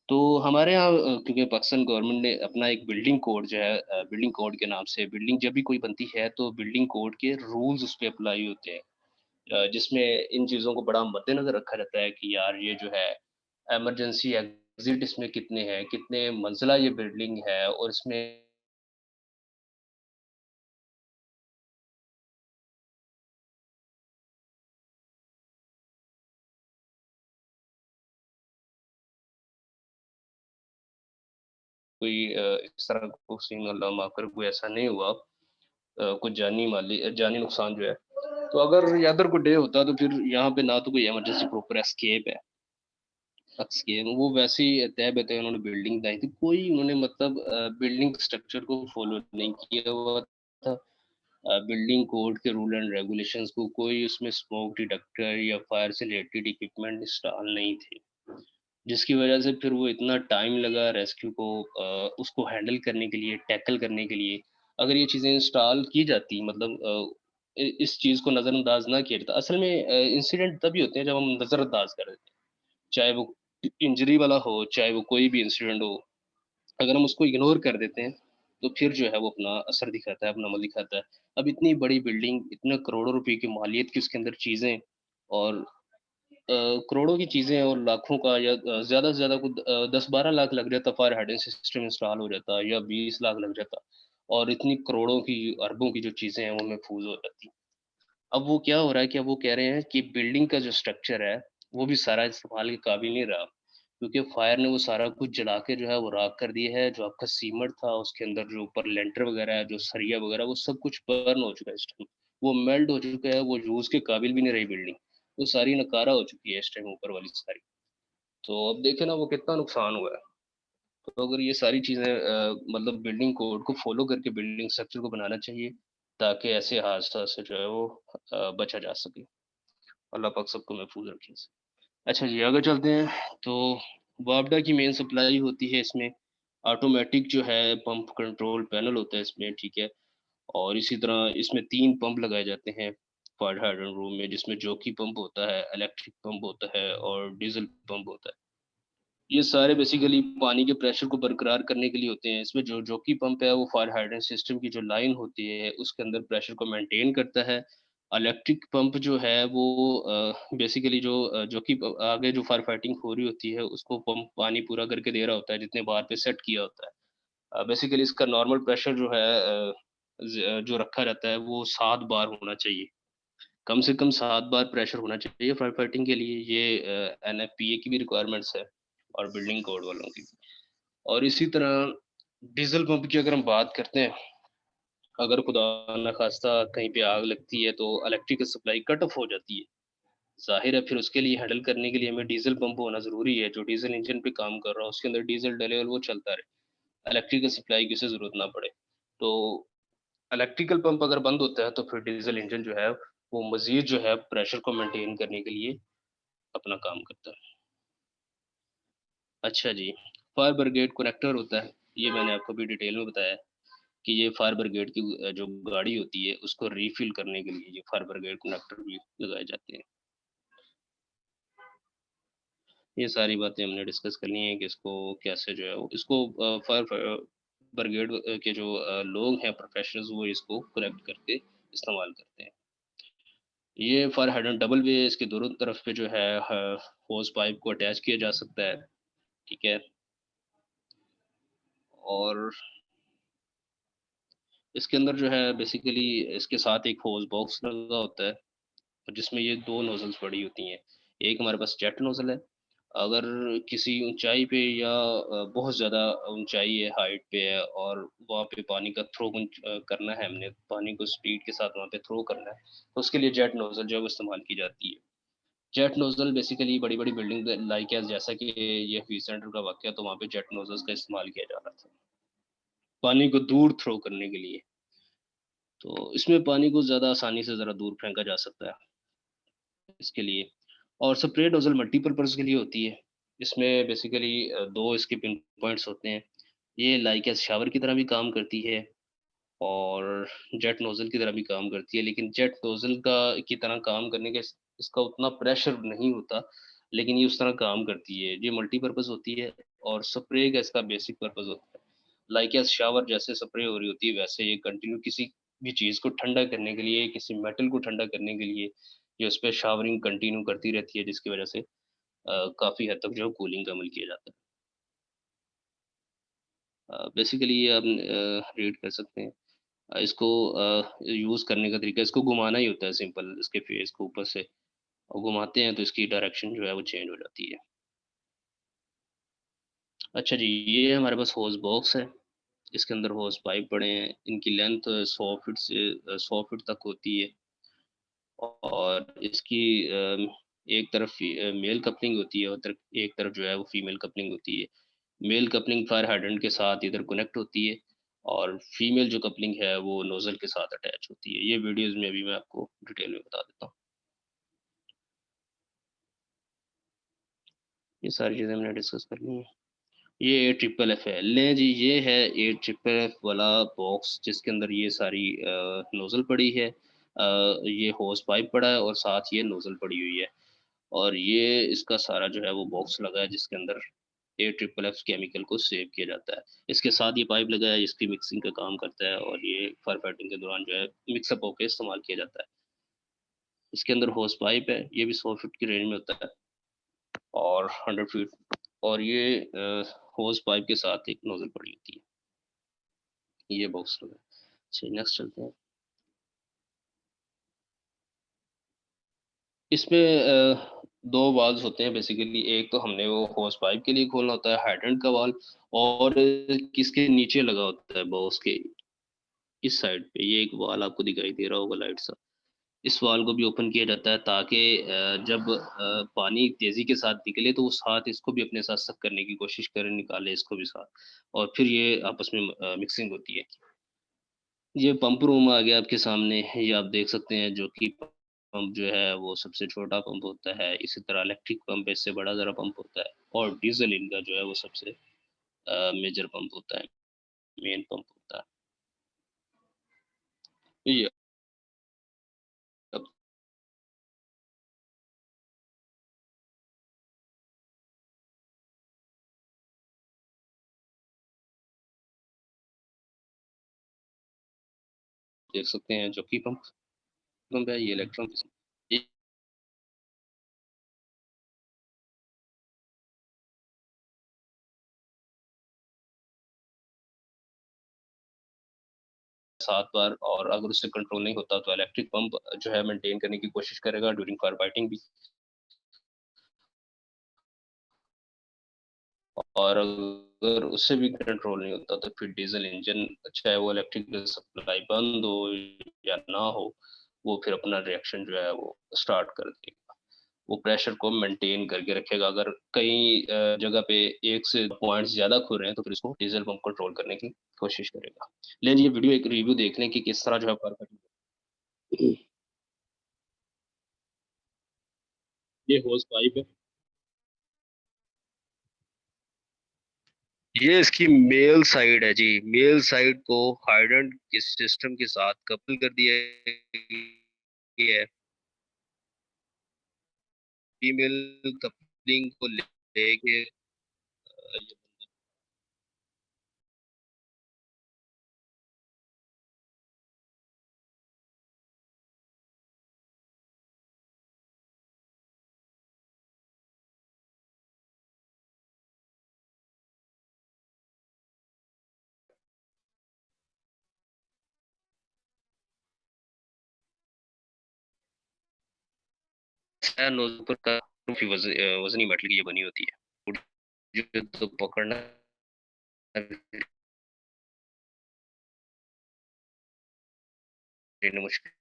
तो हमारे यहाँ क्योंकि पाकिस्तान गवर्नमेंट ने अपना एक बिल्डिंग कोड जो है बिल्डिंग कोड के नाम से बिल्डिंग जब भी कोई बनती है तो बिल्डिंग कोड के रूल्स उस पे अप्लाई होते हैं। जिसमें इन चीज़ों को बड़ा मद्देनज़र रखा जाता है कि यार ये जो है इमरजेंसी एग्ज़िट इसमें कितने हैं, कितने मंज़िला ये बिल्डिंग है और इसमें कोई इस तरह को सीन अल्लाह माफ़ करे कोई ऐसा नहीं हुआ कुछ जानी नुकसान जो है। तो अगर अदर कोई डे होता तो फिर यहाँ पे ना तो कोई इमरजेंसी प्रॉपर एस्केप है, एस्केप वो वैसे ही तय बतय उन्होंने बिल्डिंग बनाई थी, कोई उन्होंने मतलब बिल्डिंग स्ट्रक्चर को फॉलो नहीं किया हुआ था। बिल्डिंग कोड के रूल एंड रेगुलेशंस को कोई उसमें स्मोक डिटेक्टर या फायर से रिलेटेड इक्विपमेंट इंस्टॉल नहीं थे। जिसकी वजह से फिर वो इतना टाइम लगा रेस्क्यू को उसको हैंडल करने के लिए, टैकल करने के लिए। अगर ये चीज़ें इंस्टॉल की जाती मतलब इस चीज़ को नज़रअंदाज ना किया जाता। असल में इंसिडेंट तभी होते हैं जब हम नज़रअंदाज कर देते हैं। चाहे वो इंजरी वाला हो, चाहे वो कोई भी इंसिडेंट हो, अगर हम उसको इग्नोर कर देते हैं, तो फिर जो है वो अपना असर दिखाता है, अपना अमल दिखाता है। अब इतनी बड़ी बिल्डिंग, इतने करोड़ों रुपए की मालियत की उसके अंदर चीज़ें और करोड़ों की चीज़ें और लाखों का या ज़्यादा से ज़्यादा कुछ 10-12 लाख लग जाता, फायर हाइडेंस सिस्टम इंस्टॉल हो जाता या 20 लाख लग जाता और इतनी करोड़ों की, अरबों की जो चीज़ें हैं, वो महफूज़ हो जाती। अब वो क्या हो रहा है कि अब वो कह रहे हैं कि बिल्डिंग का जो स्ट्रक्चर है, वो भी सारा इस्तेमाल के काबिल नहीं रहा। क्योंकि फायर ने वो सारा कुछ जला के जो है वो राख कर दिया है, जो आपका सीमेंट था उसके अंदर जो ऊपर लेंटर वगैरह है, जो सरिया वगैरह वो सब कुछ बर्न हो चुका है इस टाइम। वो मेल्ट हो चुका है, वो यूज़ के काबिल भी नहीं रही बिल्डिंग। वो सारी नकारा हो चुकी है इस टाइम ऊपर वाली सारी। तो अब देखें ना वो कितना नुकसान हुआ है। तो अगर ये सारी चीज़ें मतलब बिल्डिंग कोड को फ़ॉलो करके बिल्डिंग स्ट्रक्चर को बनाना चाहिए, ताकि ऐसे हादसा से जो है वो बचा जा सके। अल्लाह पाक सबको महफूज़ रखे। अच्छा जी, आगे चलते हैं। तो वापडा की मेन सप्लाई होती है इसमें, ऑटोमेटिक जो है पंप कंट्रोल पैनल होता है इसमें, ठीक है? और इसी तरह इसमें 3 पंप लगाए जाते हैं फायर हाइड्रेंट रूम में, जिसमें जॉकी पंप होता है, इलेक्ट्रिक पंप होता है और डीज़ल पंप होता है। ये सारे बेसिकली पानी के प्रेशर को बरकरार करने के लिए होते हैं। इसमें जो जॉकी पंप है वो फायर हाइड्रेंट सिस्टम की जो लाइन होती है उसके अंदर प्रेशर को मेंटेन करता है। इलेक्ट्रिक पंप जो है वो बेसिकली जो जॉकी आगे जो फायर फाइटिंग हो रही होती है उसको पंप पानी पूरा करके दे रहा होता है जितने बार पे सेट किया होता है। बेसिकली इसका नॉर्मल प्रेशर जो है जो रखा रहता है वो 7 बार होना चाहिए। कम से कम 7 बार प्रेशर होना चाहिए फायर फाइटिंग के लिए, ये एनएफपीए की भी रिक्वायरमेंट्स है और बिल्डिंग कोड वालों की भी। और इसी तरह डीजल पंप की अगर हम बात करते हैं, अगर खुदा न खास्ता कहीं पे आग लगती है तो इलेक्ट्रिकल सप्लाई कट ऑफ हो जाती है। ज़ाहिर है फिर उसके लिए हैंडल करने के लिए हमें डीजल पंप होना ज़रूरी है, जो डीजल इंजन पे काम कर रहा हो, उसके अंदर डीजल डले और वो चलता रहे, इलेक्ट्रिकल सप्लाई की उसे ज़रूरत ना पड़े। तो इलेक्ट्रिकल पंप अगर बंद होता है तो फिर डीजल इंजन जो है वो मज़ीद जो है प्रेशर को मेंटेन करने के लिए अपना काम करता है। अच्छा जी, फायर ब्रिगेड कनेक्टर होता है, ये मैंने आपको भी डिटेल में बताया है कि ये फायर ब्रिगेड की जो गाड़ी होती है उसको रिफ़िल करने के लिए ये फायर ब्रिगेड कनेक्टर भी लगाए जाते हैं। ये सारी बातें हमने डिस्कस करनी है कि इसको कैसे जो है वो इसको फायर ब्रिगेड के जो लोग हैं प्रोफेशनल्स वो इसको कनेक्ट करके इस्तेमाल करते हैं। ये फायर हाइड्रेंट डबल वे इसके दोनों तरफ पे जो है होस पाइप को अटैच किया जा सकता है, ठीक है? और इसके अंदर जो है बेसिकली इसके साथ एक होस बॉक्स लगा होता है, जिसमें ये 2 नोज़ल्स पड़ी होती हैं। एक हमारे पास जेट नोज़ल है, अगर किसी ऊँचाई पे या बहुत ज़्यादा ऊँचाई है, हाइट पे है और वहाँ पे पानी का थ्रो करना है हमने, पानी को स्पीड के साथ वहाँ पे थ्रो करना है, तो उसके लिए जेट नोज़ल जो है वो इस्तेमाल की जाती है। जेट नोजल बेसिकली बड़ी-बड़ी बिल्डिंग लाइक जैसा कि ये ह्यूज सेंटर का वाक़या, तो वहाँ पे जेट नोजल्स का इस्तेमाल किया जा रहा था, पानी को दूर थ्रो करने के लिए। तो इसमें पानी को ज़्यादा आसानी से ज़रा दूर फेंका जा सकता है, इसके लिए। और स्प्रे नोजल मल्टीपर्पज़ के लिए होती है। इसमें बेसिकली 2 इसके पिन पॉइंट्स होते हैं। ये लाइक शावर की तरह भी काम करती है और जेट नोज़ल की तरह भी काम करती है, लेकिन जेट नोज़ल का की तरह काम करने के इसका उतना प्रेशर नहीं होता, लेकिन ये उस तरह काम करती है। ये मल्टीपर्पज़ होती है और स्प्रे का इसका बेसिक पर्पज़ होता है। लाइक शावर जैसे स्प्रे हो रही होती है, वैसे ये कंटिन्यू किसी भी चीज़ को ठंडा करने के लिए, किसी मेटल को ठंडा करने के लिए, ये उसपे शावरिंग कंटिन्यू करती रहती है, जिसकी वजह से काफ़ी हद तक जो है कूलिंग का अमल किया जाता है। बेसिकली ये आप रीड कर सकते हैं। इसको यूज़ करने का तरीका इसको घुमाना ही होता है सिंपल, इसके फेस को ऊपर से और घुमाते हैं तो इसकी डायरेक्शन जो है वो चेंज हो जाती है। अच्छा जी, ये हमारे पास होज़ बॉक्स है, इसके अंदर होज़ पाइप पड़े हैं, इनकी लेंथ 100 फीट से 100 फीट तक होती है और इसकी एक तरफ मेल कपलिंग होती है और एक तरफ जो है वो फीमेल कपलिंग होती है। मेल कपलिंग फायर हाइड्रेंट के साथ इधर कनेक्ट होती है और फीमेल जो कपलिंग है वो नोज़ल के साथ अटैच होती है। ये वीडियोज़ में अभी मैं आपको डिटेल में बता देता हूँ। ये सारी चीज़ें हमने डिस्कस कर ली हैं। ये ए ट्रिपल एफ है। लें जी, ये है ए ट्रिपल एफ वाला बॉक्स जिसके अंदर ये सारी नोज़ल पड़ी है। ये होस पाइप पड़ा है और साथ ये नोज़ल पड़ी हुई है और ये इसका सारा जो है वो बॉक्स लगा है जिसके अंदर ए ट्रिपल एफ केमिकल को सेव किया जाता है। इसके साथ ये पाइप लगा है, इसकी मिक्सिंग का काम करता है और ये फायर फाइटिंग के दौरान जो है मिक्सअप होके इस्तेमाल किया जाता है। इसके अंदर होस पाइप है, ये भी 100 फीट की रेंज में होता है और 100 फीट और ये होस पाइप के साथ एक नोज़ल पड़ी होती है। ये बॉक्स लगा है। चलिए नेक्स्ट चलते हैं। इसमें 2 वाल्व्स होते हैं बेसिकली, एक तो हमने वो होस पाइप के लिए खोलना होता है हाइड्रेंट का वाल्व और किसके नीचे लगा होता है बॉक्स के इस साइड पे, ये एक वाल्व आपको दिखाई दे रहा होगा लाइट सा। इस वाल्व को भी ओपन किया जाता है ताकि जब पानी तेज़ी के साथ निकले तो वो साथ इसको भी अपने साथ सक करने की कोशिश करे, निकाले इसको भी साथ और फिर ये आपस में मिक्सिंग होती है। ये पंप रूम आ गया आपके सामने, ये आप देख सकते हैं जो कि पंप जो है वो सबसे छोटा पंप होता है। इसी तरह इलेक्ट्रिक पंप इससे बड़ा ज़रा पंप होता है और डीज़ल इनका जो है वो सबसे मेजर पंप होता है, मेन पंप होता है। ये आप देख सकते हैं जो कि पंप पंप है, ये इलेक्ट्रॉन ये सात बार और अगर उससे कंट्रोल नहीं होता तो इलेक्ट्रिक पंप जो है मेंटेन करने की कोशिश करेगा ड्यूरिंग फायर फाइटिंग भी। और अगर उससे भी कंट्रोल नहीं होता तो फिर डीजल इंजन, चाहे वो इलेक्ट्रिक सप्लाई बंद हो या ना हो, वो फिर अपना रिएक्शन जो है वो स्टार्ट कर देगा। वो प्रेशर को मेंटेन करके रखेगा। अगर कई जगह पे एक से पॉइंट्स ज़्यादा खुल रहे हैं तो फिर इसको डीजल पंप कंट्रोल करने की कोशिश करेगा। लेकिन ये वीडियो एक रिव्यू देख लें कि किस तरह जो है ये होस पाइप है, ये इसकी मेल साइड है जी। मेल साइड को हाइड्रेंट के सिस्टम के साथ कपल कर दिया गया है। फीमेल कपलिंग को लेके नोजल पर काफी वजनी मेटल की ये बनी होती है, जो तो पकड़ना मुश्किल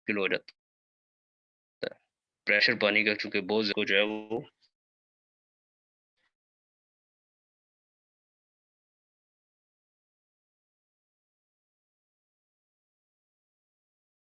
किलो हो जाता है। प्रेशर पानी का चूँकि बहुत जो है वो